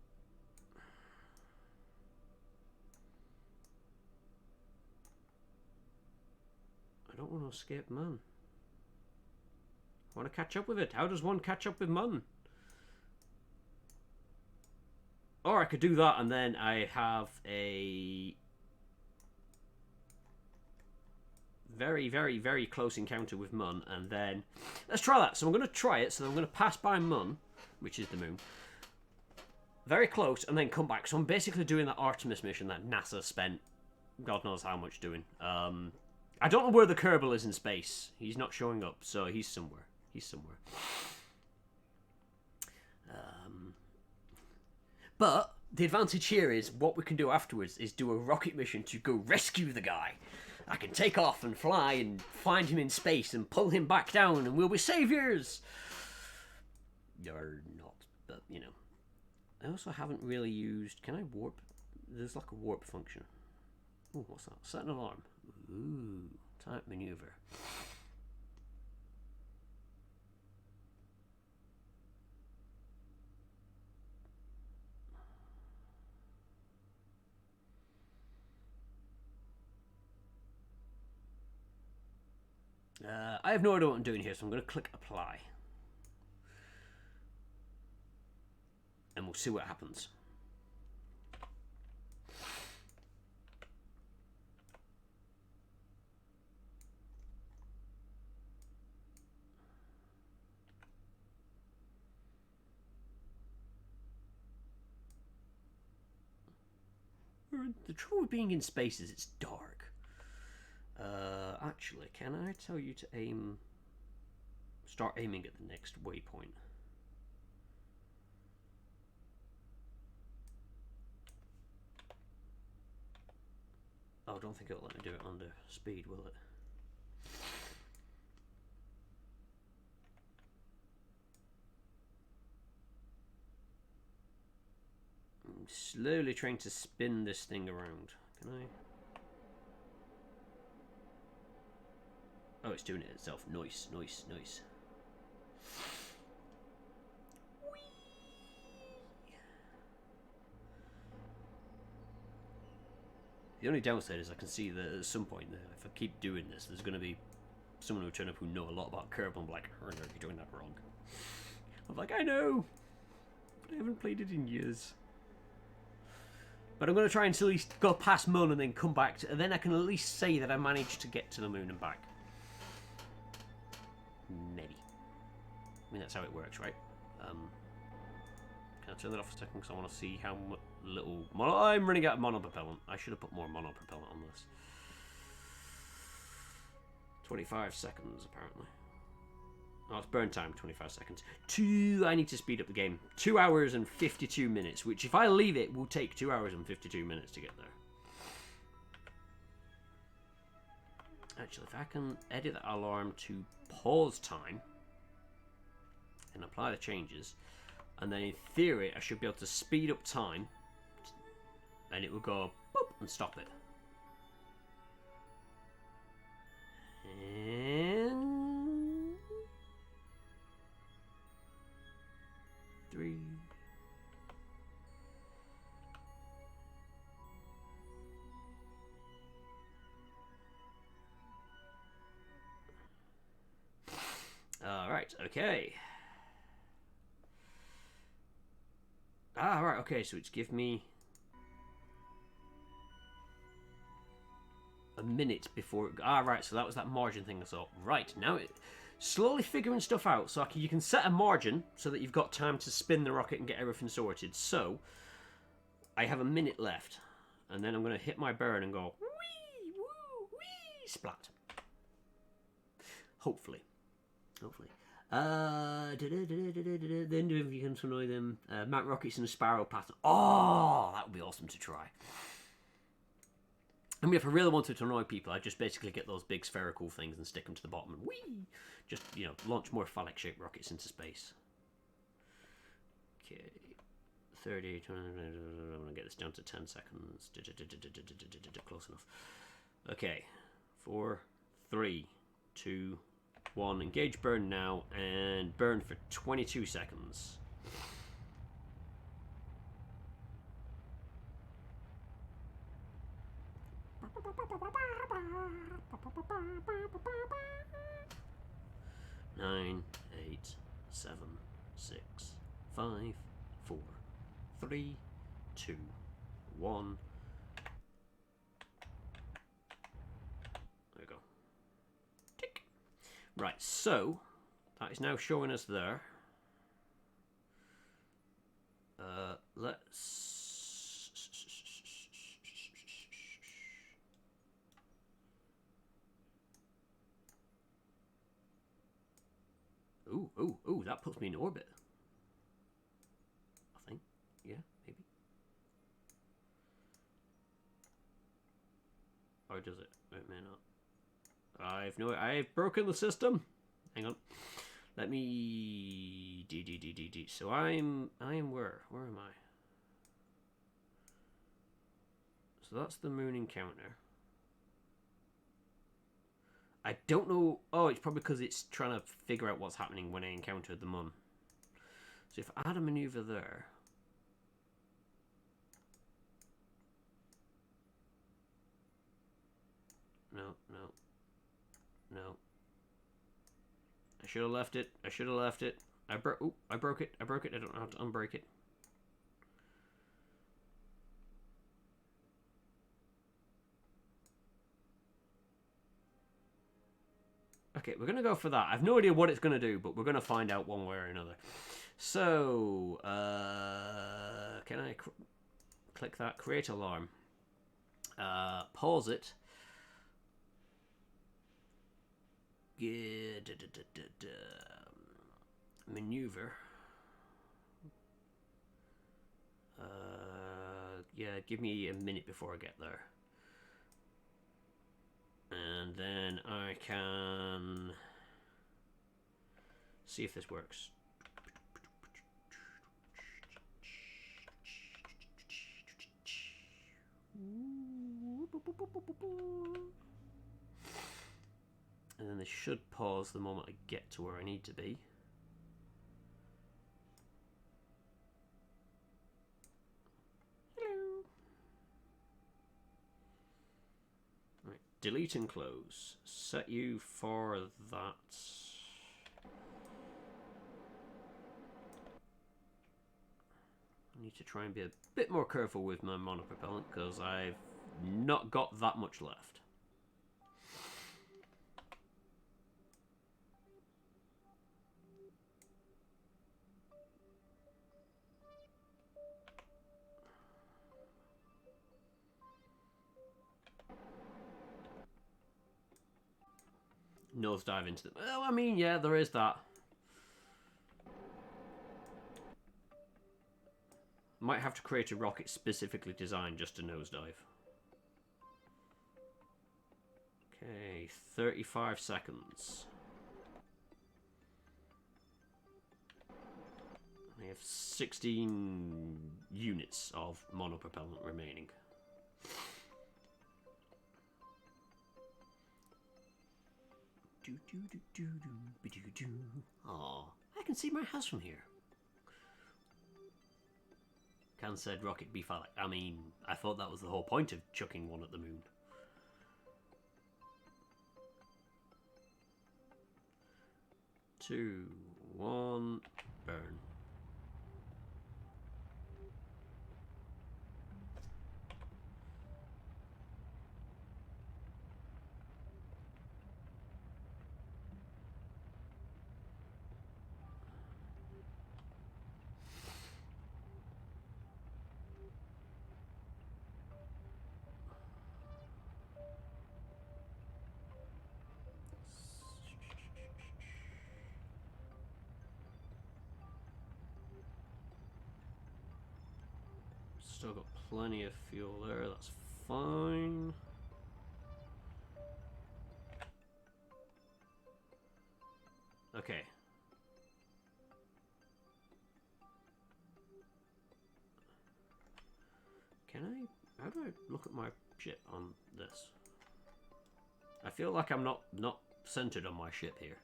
I don't want to escape Mun. I want to catch up with it. How does one catch up with Mun? Or I could do that and then I have a very, very, very close encounter with Mun, and then... Let's try that. So I'm going to try it. So I'm going to pass by Mun, which is the moon. Very close, and then come back. So I'm basically doing that Artemis mission that NASA spent God knows how much doing. I don't know where the Kerbal is in space. He's not showing up, so he's somewhere. He's somewhere. But the advantage here is what we can do afterwards is do a rocket mission to go rescue the guy. I can take off and fly and find him in space and pull him back down and we'll be saviors. Or not, but you know. I also haven't really used... Can I warp? There's like a warp function. Ooh, what's that? Set an alarm. Ooh, type maneuver. I have no idea what I'm doing here, so I'm going to click apply. And we'll see what happens. The trouble with being in space is it's dark. Actually, can I tell you to aim... Start aiming at the next waypoint? Oh, I don't think it'll let me do it under speed, will it? I'm slowly trying to spin this thing around. Can I? Oh, it's doing it itself. Nice, nice, nice. The only downside is I can see that at some point, if I keep doing this, there's going to be someone who turn up who know a lot about Kerbal and be like, "You're doing that wrong." I'm like, I know, but I haven't played it in years. But I'm going to try and at least go past Moon and then come back, and then I can at least say that I managed to get to the moon and back. Maybe. I mean, that's how it works, right? Can I turn that off a second because I want to see how little... I'm running out of monopropellant. I should have put more monopropellant on this. 25 seconds, apparently. Oh, it's burn time, 25 seconds. I need to speed up the game. 2 hours and 52 minutes, which if I leave it, will take 2 hours and 52 minutes to get there. Actually, if I can edit that alarm to pause time and apply the changes, and then in theory, I should be able to speed up time, and it will go boop and stop it. And 3. All right. Okay. Right, okay, so it's give me a minute before it... right, so that was that margin thing I saw. Right, now it slowly figuring stuff out, so you can set a margin so that you've got time to spin the rocket and get everything sorted. So, I have a minute left, and then I'm going to hit my burn and go, wee, woo, wee, splat. Hopefully. Hopefully. Then do if you can annoy them. Mount rockets in a spiral pattern. Oh, that would be awesome to try. I mean, if I really wanted to annoy people, I'd just basically get those big spherical things and stick them to the bottom and whee! Just, you know, launch more phallic-shaped rockets into space. Okay. 30, 20, I'm going to get this down to 10 seconds. Close enough. Okay. 4, 3, 2, 1. Engage burn now, and burn for 22 seconds. Nine, 8, 7, 6, 5, 4, 3, 2, 1. There we go. Tick. Right, so that is now showing us there. Let's... ooh, that puts me in orbit. I think. Yeah, maybe. Or does it? It may not. I've broken the system. Hang on. Let me D. So I am where? Where am I? So that's the moon encounter. I don't know. Oh, it's probably because it's trying to figure out what's happening when I encounter the moon. So if I add a maneuver there. No. I should have left it. I broke it. I broke it. I don't know how to unbreak it. Okay, we're going to go for that. I have no idea what it's going to do, but we're going to find out one way or another. So, can I click that? Create alarm. Pause it. Maneuver. Yeah, give me a minute before I get there. And then I can see if this works. And then this should pause the moment I get to where I need to be. Hello. Right, delete and close. Set you for that. I need to try and be a bit more careful with my monopropellant because I've not got that much left. Nosedive into them. Well, I mean, yeah, there is that. Might have to create a rocket specifically designed just to nosedive. Okay, 35 seconds. I have 16 units of monopropellant remaining. Aw, I can see my house from here. Can said rocket be phallic? I mean, I thought that was the whole point of chucking one at the moon. Two, one, burn. Still got plenty of fuel there, that's fine. Okay. Can I... How do I look at my ship on this? I feel like I'm not centered on my ship here.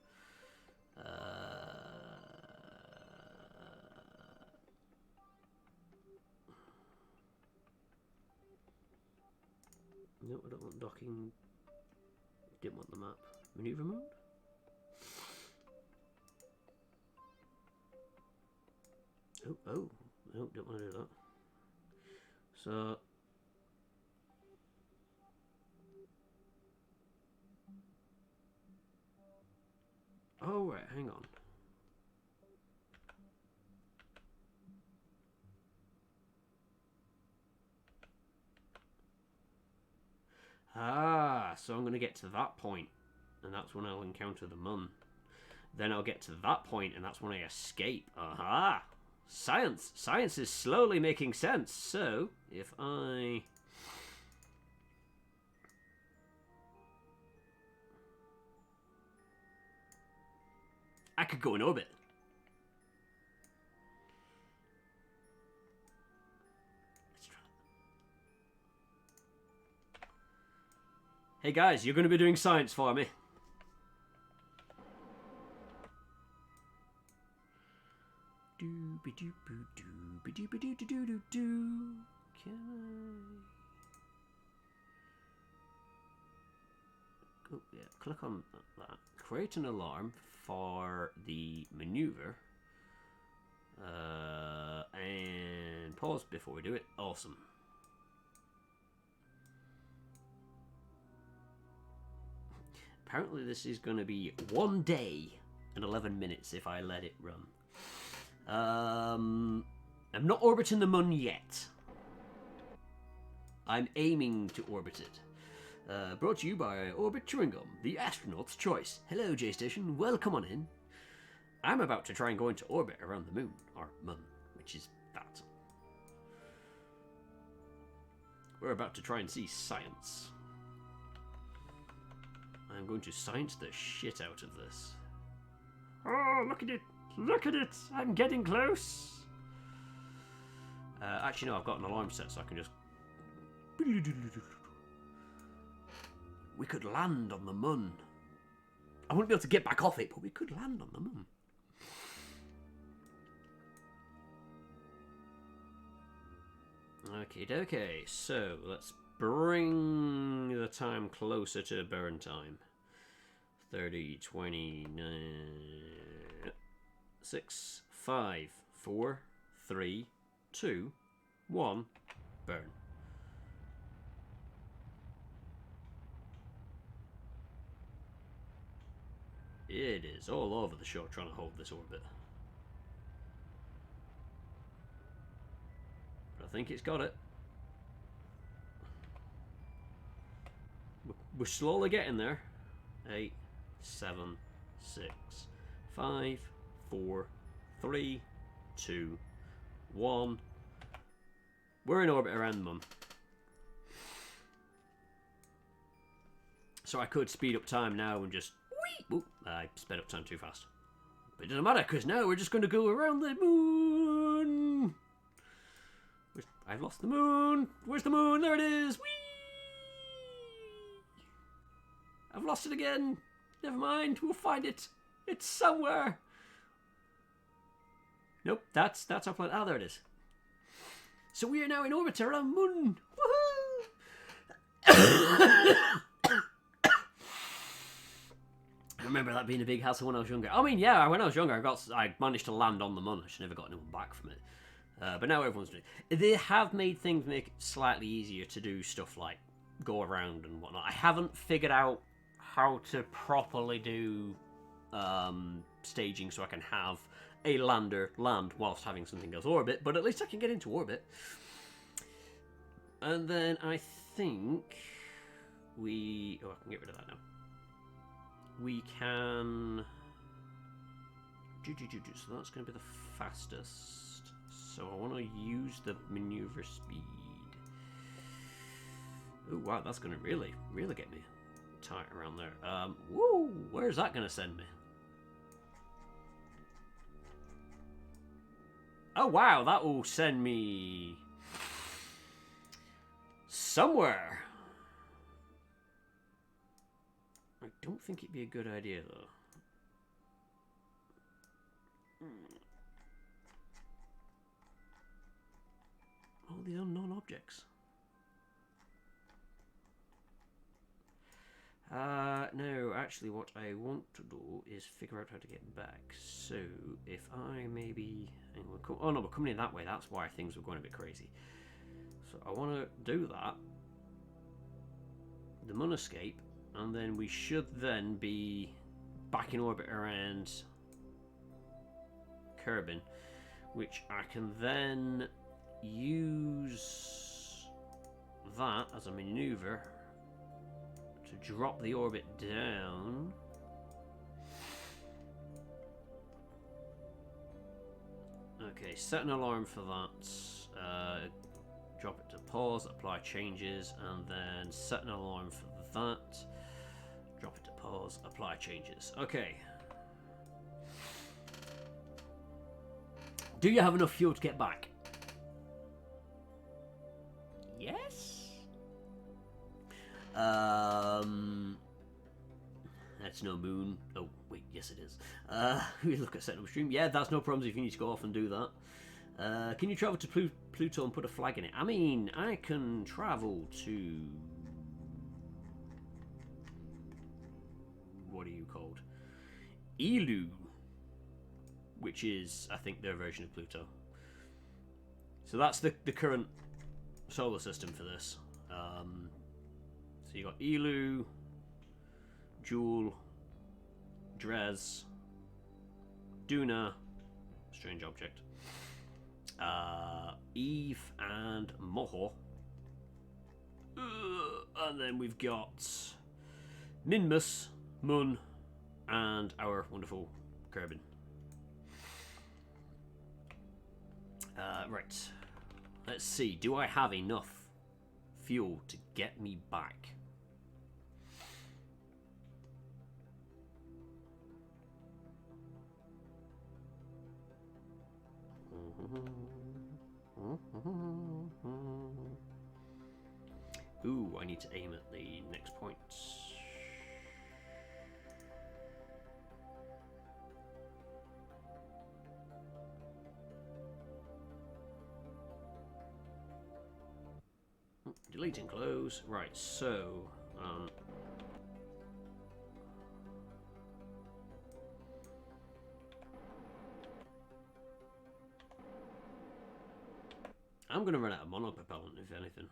No, I don't want docking. Didn't want the map. Maneuver mode? Oh, no, don't want to do that. So... Oh, right, hang on. Ah, so I'm going to get to that point, and that's when I'll encounter the Mun. Then I'll get to that point, and that's when I escape. Aha! Science! Science is slowly making sense. So, if I could go in orbit. Let's try. Hey guys, you're going to be doing science for me. Can I? Oh, yeah, click on that. Create an alarm for the maneuver. And pause before we do it. Awesome. Apparently this is going to be 1 day and 11 minutes if I let it run. I'm not orbiting the moon yet. I'm aiming to orbit it. Brought to you by Orbit Chewing Gum, the astronaut's choice. Hello, J-Station. Welcome on in. I'm about to try and go into orbit around the moon, or mun, which is that. We're about to try and see science. I'm going to science the shit out of this. Oh, look at it! Look at it! I'm getting close! Actually, no, I've got an alarm set, so I can just... We could land on the moon. I wouldn't be able to get back off it, but we could land on the moon. Okie dokie, so let's bring the time closer to burn time. 30, 29... 6, 5, 4, 3, 2, 1, burn. It is all over the show trying to hold this orbit. But I think it's got it. We're slowly getting there. 8, 7, 6, 5, 4, 3, 2, 1. We're in orbit around the moon. So I could speed up time now and just... Whee! Oop, I sped up time too fast. But it doesn't matter, because now we're just going to go around the moon. I've lost the moon. Where's the moon? There it is. Whee! I've lost it again. Never mind, we'll find it. It's somewhere. Nope, that's our planet. Ah, there it is. So we are now in orbit around the moon. Woohoo! I remember that being a big hassle when I was younger. I mean, yeah, when I was younger, I managed to land on the moon. I should never got anyone back from it. But now everyone's doing it. They have made things make it slightly easier to do stuff like go around and whatnot. I haven't figured out how to properly do staging so I can have a lander land whilst having something else orbit, but at least I can get into orbit. And then I think we... Oh, I can get rid of that now. We can... So that's going to be the fastest. So I want to use the maneuver speed. Oh, wow, that's going to really get me tight around there. Woo! Where's that going to send me? Oh, wow, that will send me... somewhere. I don't think it'd be a good idea, though. All the unknown objects. No, actually what I want to do is figure out how to get back. So, if I maybe... Oh no, we're coming in that way. That's why things were going a bit crazy. So I want to do that. The moon escape. And then we should then be back in orbit around Kerbin, which I can then use that as a maneuver to drop the orbit down Okay, set an alarm for that. Drop it to pause, apply changes, and then set an alarm for that. Drop it to pause, apply changes. Okay. Do you have enough fuel to get back? Yes? That's no moon. Oh, wait, yes it is. We look at setting up stream. Yeah, that's no problems if you need to go off and do that. Can you travel to Pluto and put a flag in it? I mean, I can travel to... What are you called? Elu. Which is, I think, their version of Pluto. So that's the current solar system for this. So you got Elu, Joule, Dres, Duna, strange object, Eve, and Moho. And then we've got Minmus, Mun, and our wonderful Kerbin. Right. Let's see. Do I have enough fuel to get me back? Ooh, I need to aim at the next point. Delete and close. Right, so... I'm going to run out of monopropellant, if anything.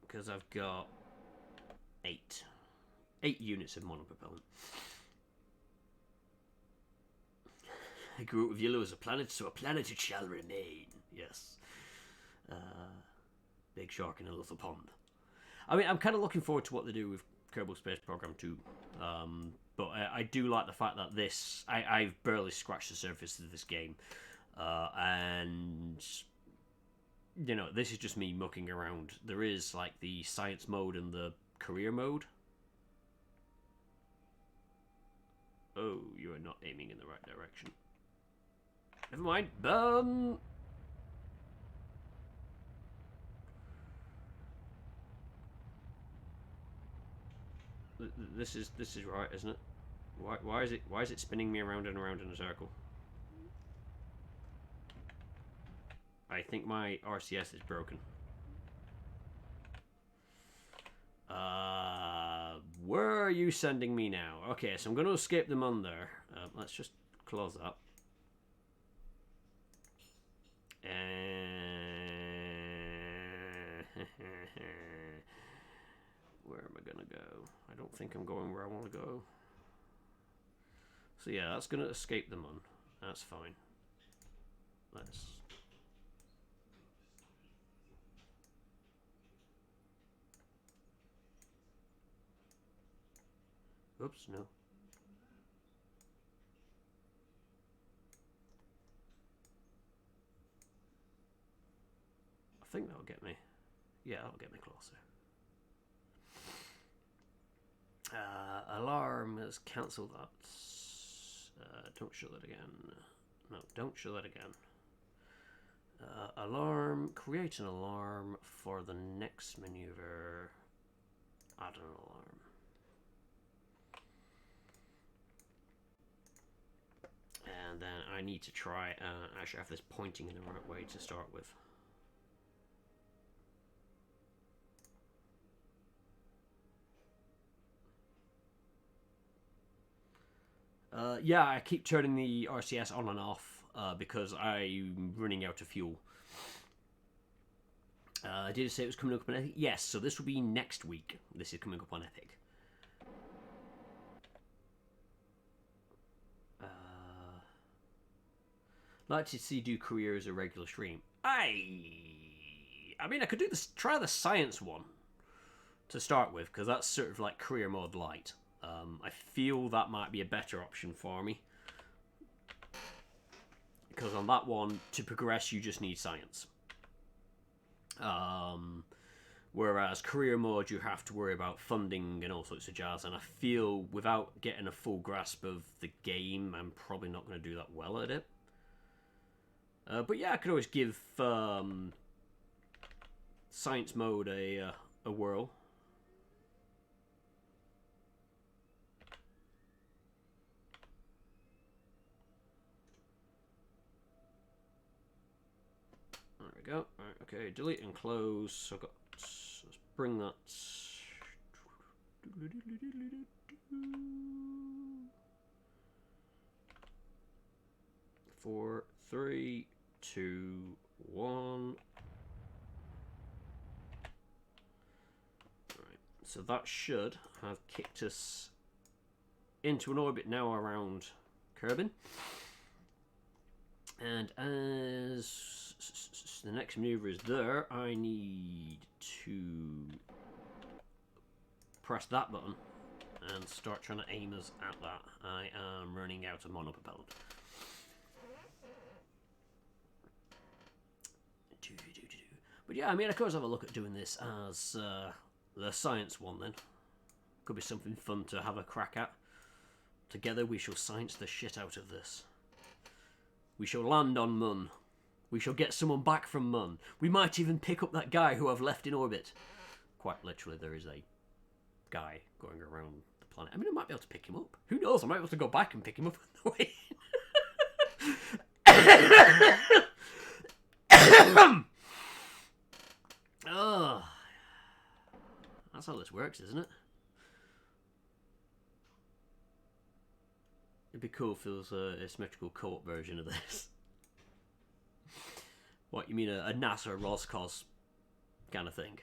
Because I've got 8 units of monopropellant. I grew up with yellow as a planet, so a planet it shall remain. Yes. Big shark in a little pond. I mean, I'm kind of looking forward to what they do with Kerbal Space Program 2. But I do like the fact that this... I've barely scratched the surface of this game. And... You know, this is just me mucking around. There is, like, the science mode and the career mode. Oh, you are not aiming in the right direction. Never mind. This is right, isn't it? Why is it spinning me around and around in a circle? I think my RCS is broken. Where are you sending me now? Okay, so I'm going to escape them on there. Let's just close that. Where am I gonna go? I don't think I'm going where I want to go. So yeah, that's gonna escape them on. That's fine. Let's... Oops, no. I think that'll get me. Yeah, that'll get me closer. Alarm, let's cancel that. Don't show that again. No, don't show that again. Alarm, create an alarm for the next maneuver. Add an alarm. And then I need to try actually have this pointing in the right way to start with. Yeah, I keep turning the RCS on and off because I'm running out of fuel. Did it say it was coming up on Epic? Yes, so this will be next week. This is coming up on Epic. Like to see do career as a regular stream. I mean, I could do this. Try the science one to start with, because that's sort of like career mode light. I feel that might be a better option for me. Because on that one, to progress, you just need science. Whereas career mode, you have to worry about funding and all sorts of jazz. And I feel without getting a full grasp of the game, I'm probably not going to do that well at it. But yeah, I could always give science mode a whirl. There we go. Right, okay, delete and close. So I've got. Let's bring that. 4, 3, 2, 1. Right, so that should have kicked us into an orbit now around Kerbin. And as the next maneuver is there, I need to press that button and start trying to aim us at that. I am running out of monopropellant. But yeah, I mean, I could always have a look at doing this as the science one then. Could be something fun to have a crack at. Together we shall science the shit out of this. We shall land on Mun. We shall get someone back from Mun. We might even pick up that guy who I've left in orbit. Quite literally, there is a guy going around the planet. I mean, I might be able to pick him up. Who knows? I might be able to go back and pick him up on the way. Oh, that's how this works, isn't it? It'd be cool if there was a symmetrical co-op version of this. What, you mean a NASA Roscos kind of thing?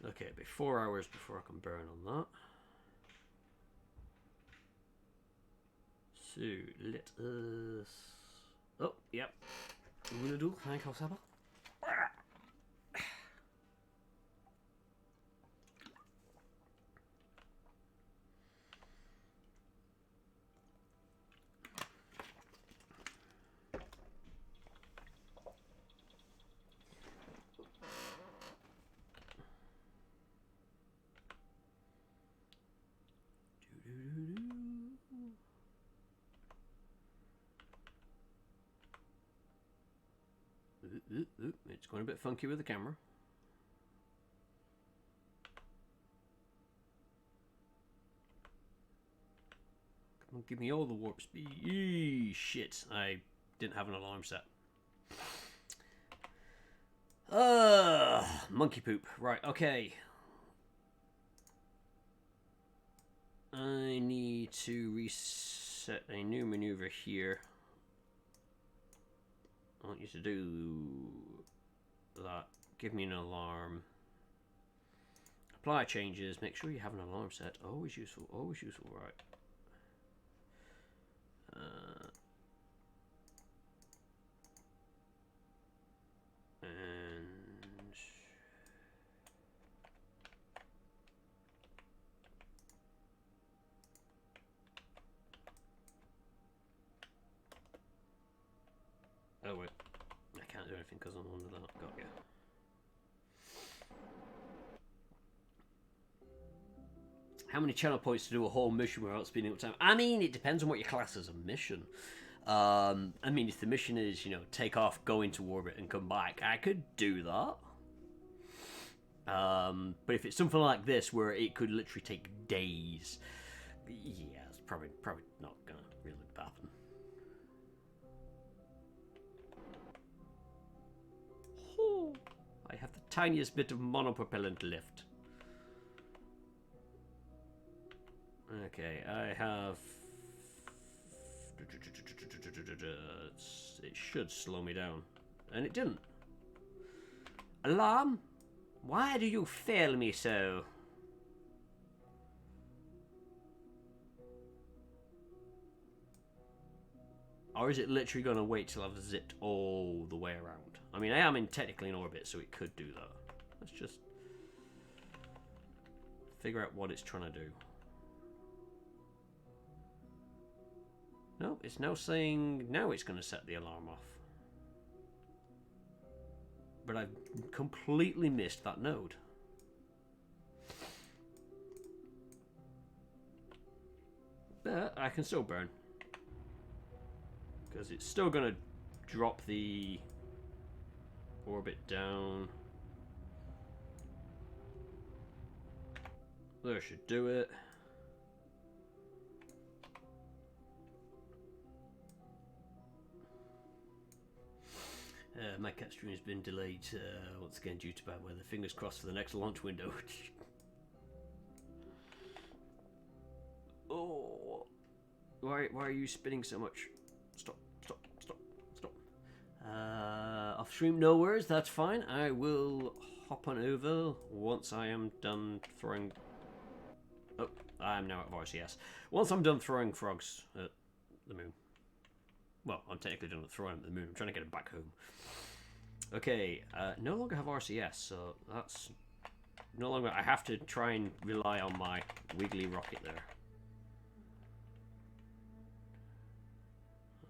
Okay, it'll be 4 hours before I can burn on that. So, let us... Oh, yep. Will do. Thank you, Saba. It's going a bit funky with the camera. Come on, give me all the warp speed. Eee, shit, I didn't have an alarm set. Monkey poop. Right, okay. I need to reset a new maneuver here. I want you to do that. Give me an alarm. Apply changes. Make sure you have an alarm set. Always useful. Always useful. Right. And oh wait, I can't do anything because I'm under that. Got you. How many channel points to do a whole mission without spending up time? I mean, it depends on what your class is a mission. I mean, if the mission is, you know, take off, go into orbit, and come back, I could do that. But if it's something like this, where it could literally take days, yeah, it's probably not gonna really happen. Oh, I have the tiniest bit of monopropellant left. Okay, I have... It should slow me down. And it didn't. Alarm? Why do you fail me so? Or is it literally going to wait till I've zipped all the way around? I mean, I am technically in orbit, so it could do that. Let's just figure out what it's trying to do. No, it's now saying now it's going to set the alarm off. But I've completely missed that node. But I can still burn. Because it's still going to drop the orbit down. That should do it. My cat stream has been delayed once again due to bad weather. Fingers crossed for the next launch window. Oh, why are you spinning so much? Stop. Off stream, no worries, that's fine. I will hop on over once I am done throwing. Oh, I am now at RCS. Once I'm done throwing frogs at the moon. Well, I'm technically done with throwing them at the moon. I'm trying to get them back home. Okay, no longer have RCS, so that's no longer. I have to try and rely on my wiggly rocket there.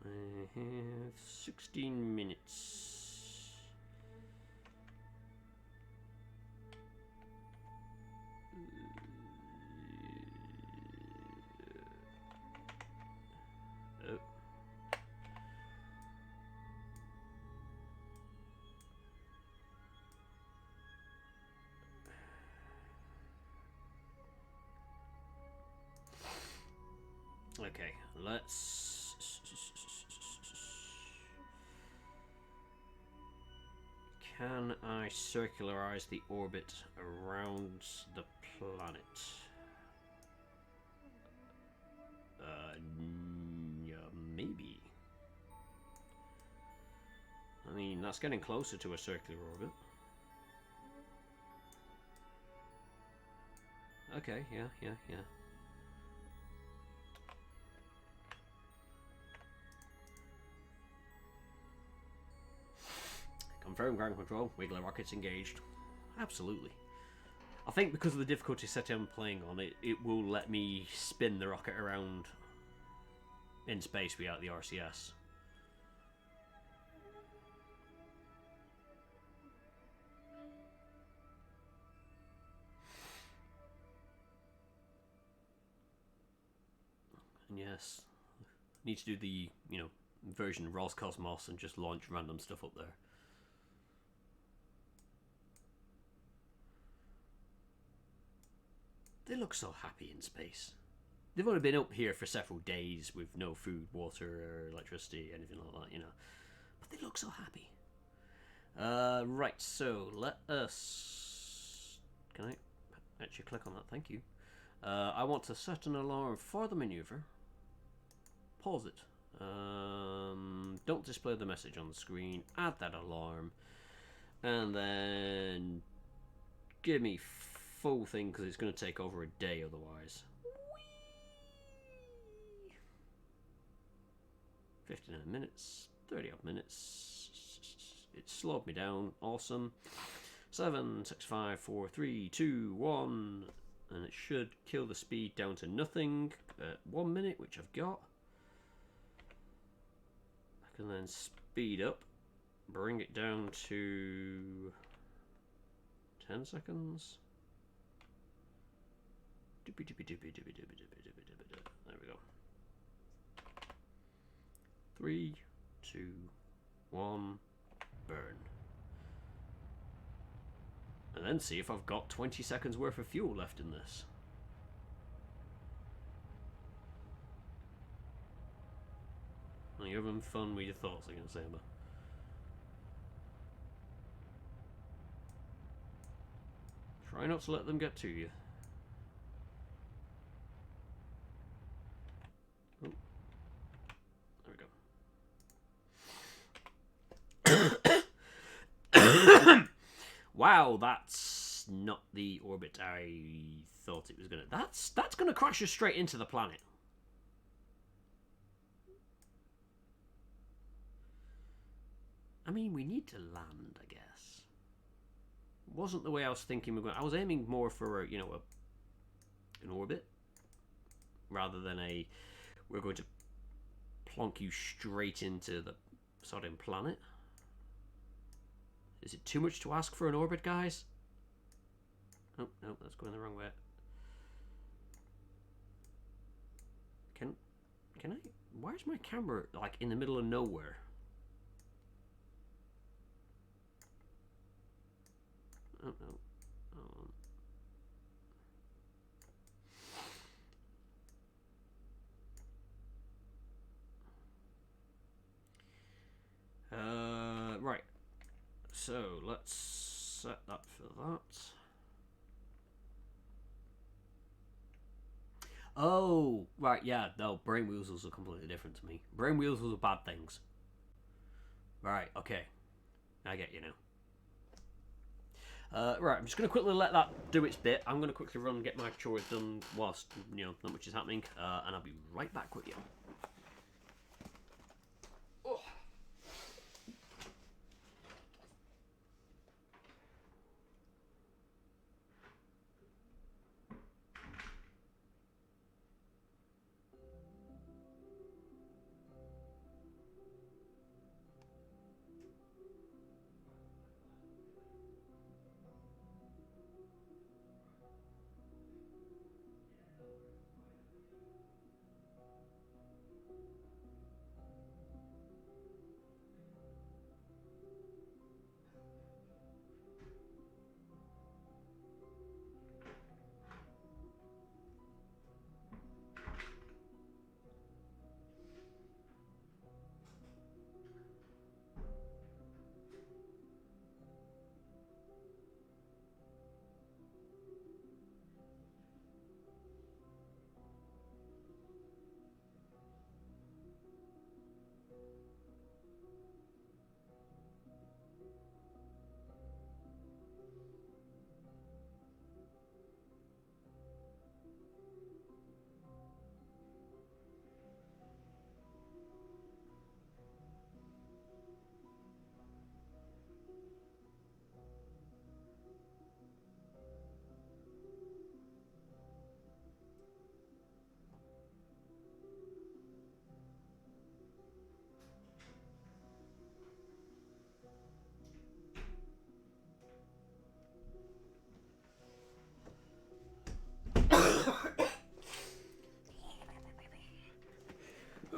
I have 16 minutes. Oh. Okay, let's. Can I circularize the orbit around the planet? Yeah, maybe. I mean, that's getting closer to a circular orbit. Okay, yeah. Confirm ground control. Wiggler rockets engaged. Absolutely. I think because of the difficulty setting I'm playing on, it will let me spin the rocket around in space without the RCS. And yes, need to do the, version of Roscosmos and just launch random stuff up there. They look so happy in space. They've only been up here for several days with no food, water, or electricity, anything like that, But they look so happy. Right, so let us... Can I actually click on that? Thank you. I want to set an alarm for the maneuver. Pause it. Don't display the message on the screen. Add that alarm. And then give me full thing because it's going to take over a day otherwise. 59 minutes, 30 odd minutes. It slowed me down. Awesome. 7, 6, 5, 4, 3, 2, 1. And it should kill the speed down to nothing at 1 minute, which I've got. I can then speed up, bring it down to 10 seconds. There we go. 3, 2, 1, burn. And then see if I've got 20 seconds worth of fuel left in this. Are you having fun with your thoughts, I'm going to say, Emma? Try not to let them get to you. Oh. There we go. Wow, that's not the orbit I thought it was gonna. That's gonna crash us straight into the planet. I mean, we need to land, I guess. Wasn't the way I was thinking we were going. I was aiming more for an orbit rather than we're going to plonk you straight into the sodding planet. Is it too much to ask for an orbit, guys? Oh, no, that's going the wrong way. Can I? Why is my camera like in the middle of nowhere? Oh no. Right. So let's set that for that. Oh, right, yeah, no, brain weasels are completely different to me. Brain weasels are bad things. Right, okay. I get you now. Right, I'm just going to quickly let that do its bit. I'm going to quickly run and get my chores done whilst, not much is happening. And I'll be right back with you. Oh.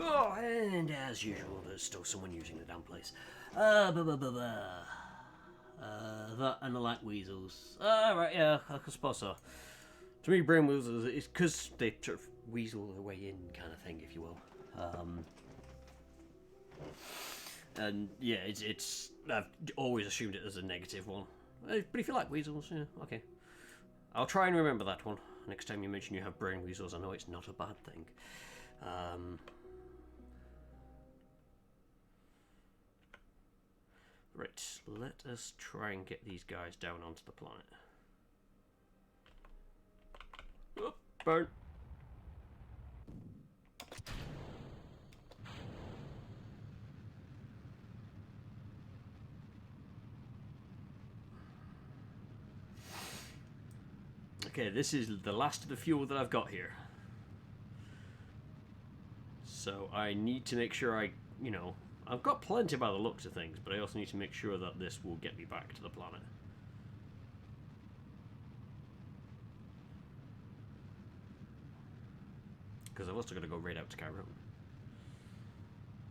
Oh, and as usual, there's still someone using the damn place. That and I like weasels. Right, yeah, I suppose so. To me, brain weasels, it's because they sort of weasel their way in, kind of thing, if you will. And yeah, it's I've always assumed it as a negative one. But if you like weasels, yeah, okay. I'll try and remember that one. Next time you mention you have brain weasels, I know it's not a bad thing. Right, let us try and get these guys down onto the planet. Oh, burn. Okay, this is the last of the fuel that I've got here. So I need to make sure I've got plenty by the looks of things, but I also need to make sure that this will get me back to the planet. Because I've also got to go right out to Cairo.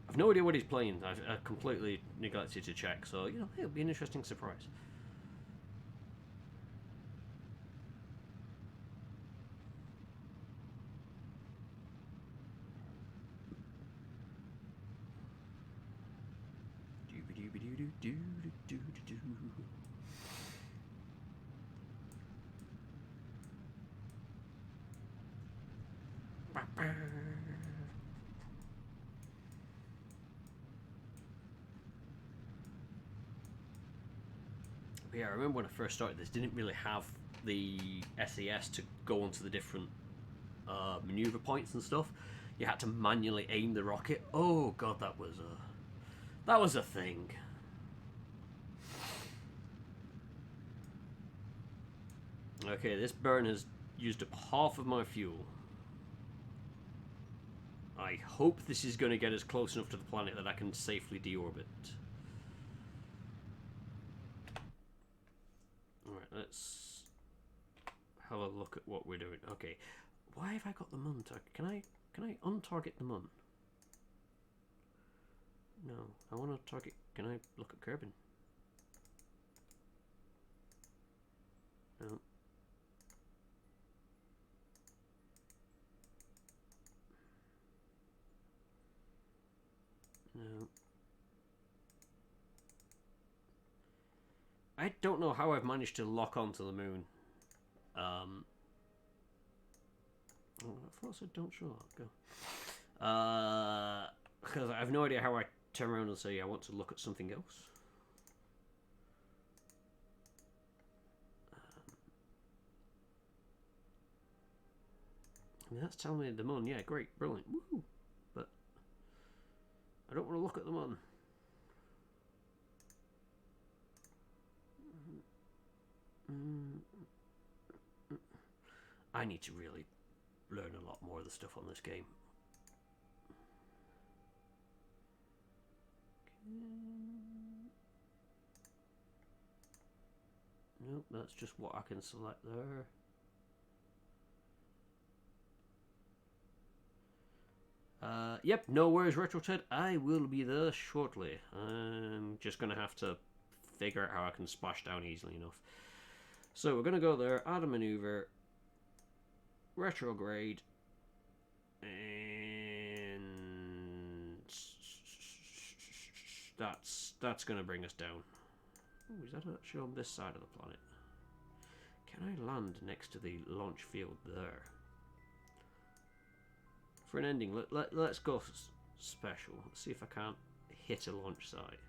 I've no idea what he's playing. I've completely neglected to check, so, it'll be an interesting surprise. But yeah, I remember when I first started this, didn't really have the SES to go onto the different maneuver points and stuff. You had to manually aim the rocket. Oh god, that was a thing. Okay, this burn has used up half of my fuel. I hope this is going to get us close enough to the planet that I can safely deorbit. Alright, let's have a look at what we're doing. Okay, why have I got the Mun target? Can I untarget the Mun? No, I want to target. Can I look at Kerbin? No. No. I don't know how I've managed to lock onto the moon. Oh, I thought I said don't show that. Go. Because I have no idea how I turn around and say I want to look at something else. I mean, that's telling me the Mun. Yeah, great, brilliant, woo! But I don't want to look at the Mun. I need to really learn a lot more of the stuff on this game. Nope, that's just what I can select there. Yep, no worries, RetroTed. I will be there shortly. I'm just going to have to figure out how I can splash down easily enough. So we're going to go there, add a maneuver, retrograde, and that's going to bring us down. Oh, is that actually on this side of the planet? Can I land next to the launch field there? For an ending, let's go special. Let's see if I can't hit a launch site.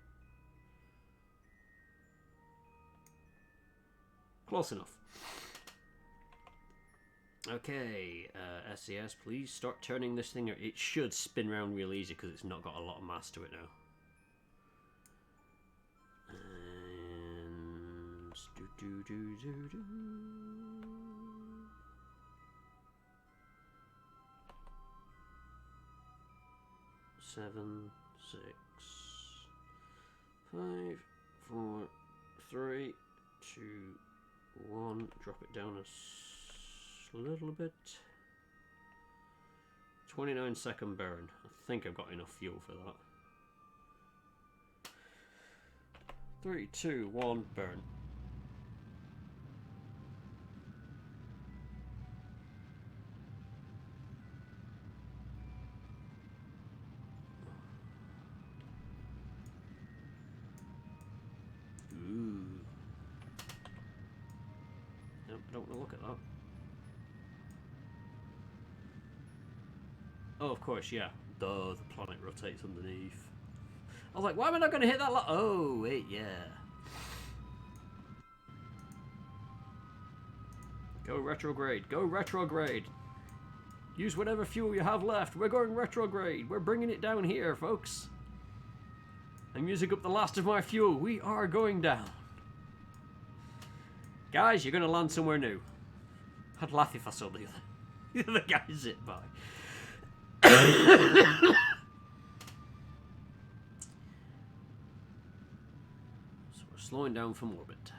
Close enough. Okay, SCS, please start turning this thing. It should spin around real easy because it's not got a lot of mass to it now. And do. 7, 6, 5, 4, 3, 2, 1. Drop it down a little bit. 29-second burn. I think I've got enough fuel for that. 3, 2, 1, burn. I don't want to look at that. Oh, of course, yeah. Duh, the planet rotates underneath. I was like, why am I not going to hit that lot? Oh, wait, yeah. Go retrograde. Go retrograde. Use whatever fuel you have left. We're going retrograde. We're bringing it down here, folks. I'm using up the last of my fuel. We are going down. Guys, you're going to land somewhere new. I'd laugh if I saw the other guy zip by. So we're slowing down from orbit.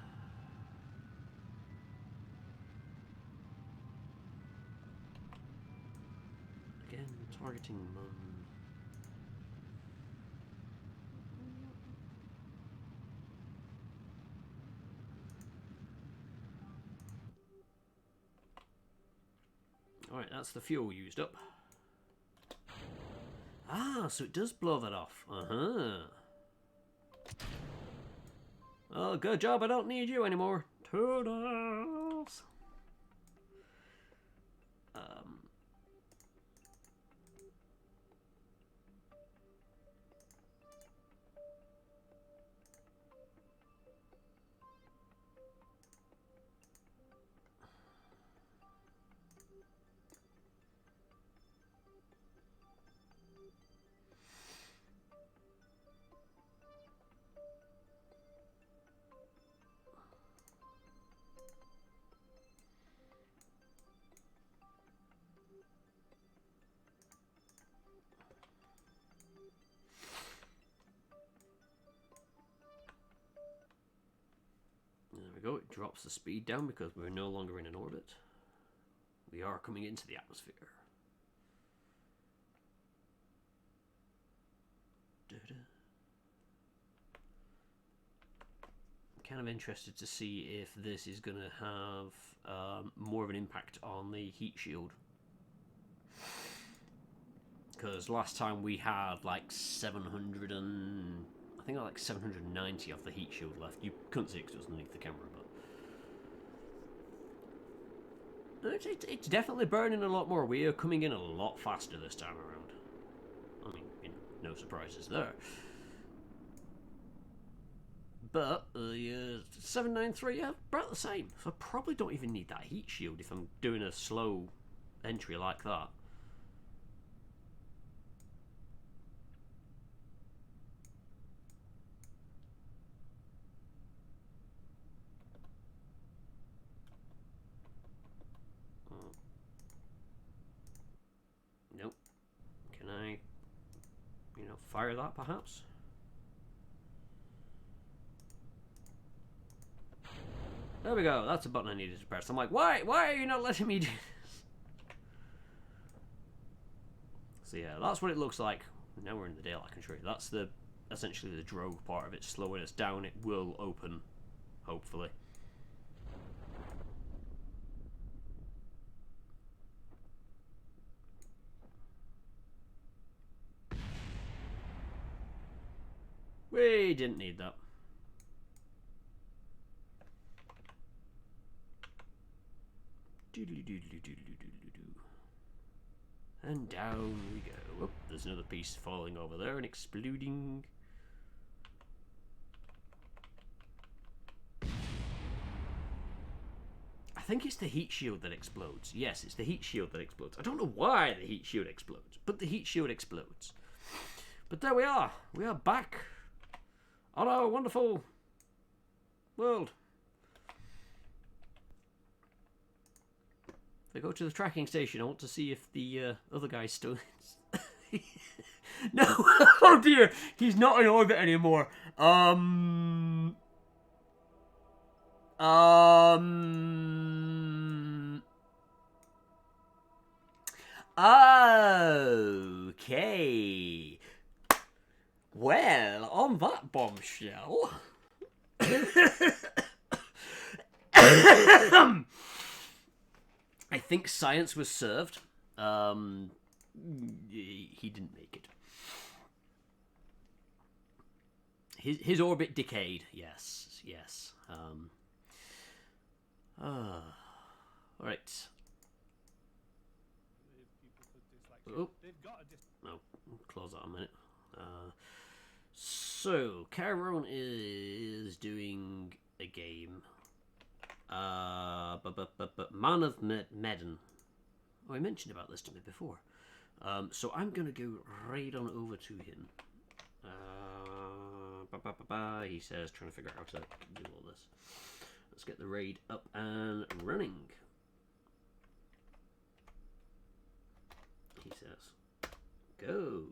Again, targeting Mun. Alright, that's the fuel used up. Ah, so it does blow that off. Uh-huh. Oh, good job, I don't need you anymore. Toodles! drops the speed down because we're no longer in an orbit. We are coming into the atmosphere. I'm kind of interested to see if this is going to have more of an impact on the heat shield. Because last time we had like 700 and... I think I had like 790 off the heat shield left. You couldn't see it because it was underneath the camera, but... It's definitely burning a lot more. We are coming in a lot faster this time around. I mean, you know, no surprises there. But the 793, yeah, about the same. So I probably don't even need that heat shield if I'm doing a slow entry like that. Nope. Can I, you know, fire that perhaps? There we go. That's a button I needed to press. I'm like, why are you not letting me do this? So yeah, that's what it looks like. Now we're in the daylight, I can show you. That's the essentially the drogue part of it. Slowing us down, it will open, hopefully. We didn't need that. And down we go. Oh, there's another piece falling over there and exploding. I think it's the heat shield that explodes. Yes, it's the heat shield that explodes. I don't know why the heat shield explodes, but the heat shield explodes. But there we are. We are back on our wonderful world. If I go to the tracking station, I want to see if the other guy's still... No! Oh dear! He's not in orbit anymore. Okay. Well, on that bombshell... I think science was served. He didn't make it. His orbit decayed. Yes, yes. All right. Oh, no. Close that a minute. So Chiron is doing a game. Man of Medan. Oh, I mentioned about this to me before. So I'm gonna go right on over to him. He says, trying to figure out how to do all this. Let's get the raid up and running. He says, go.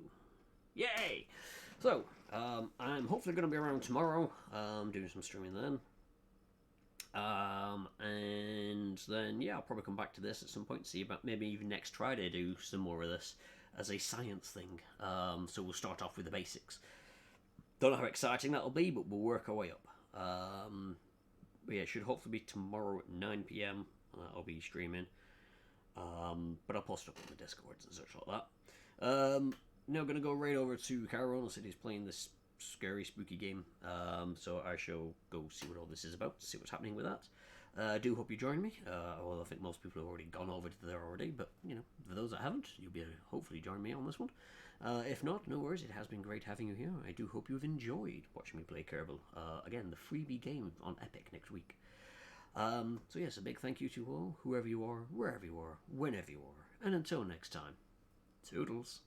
Yay! So, I'm hopefully going to be around tomorrow, doing some streaming then. And then, yeah, I'll probably come back to this at some point, see about maybe even next Friday do some more of this as a science thing. So we'll start off with the basics. Don't know how exciting that'll be, but we'll work our way up. But yeah, it should hopefully be tomorrow at 9 PM. I'll be streaming. But I'll post up on the Discords and such like that. Now I'm going to go right over to Chiron. I said he's playing this scary, spooky game. So I shall go see what all this is about, see what's happening with that. I do hope you join me. Well, I think most people have already gone over to there already, but, you know, for those that haven't, you'll be able to hopefully join me on this one. If not, no worries, it has been great having you here. I do hope you've enjoyed watching me play Kerbal. Again, the freebie game on Epic next week. So yes, a big thank you to all, whoever you are, wherever you are, whenever you are, and until next time, toodles.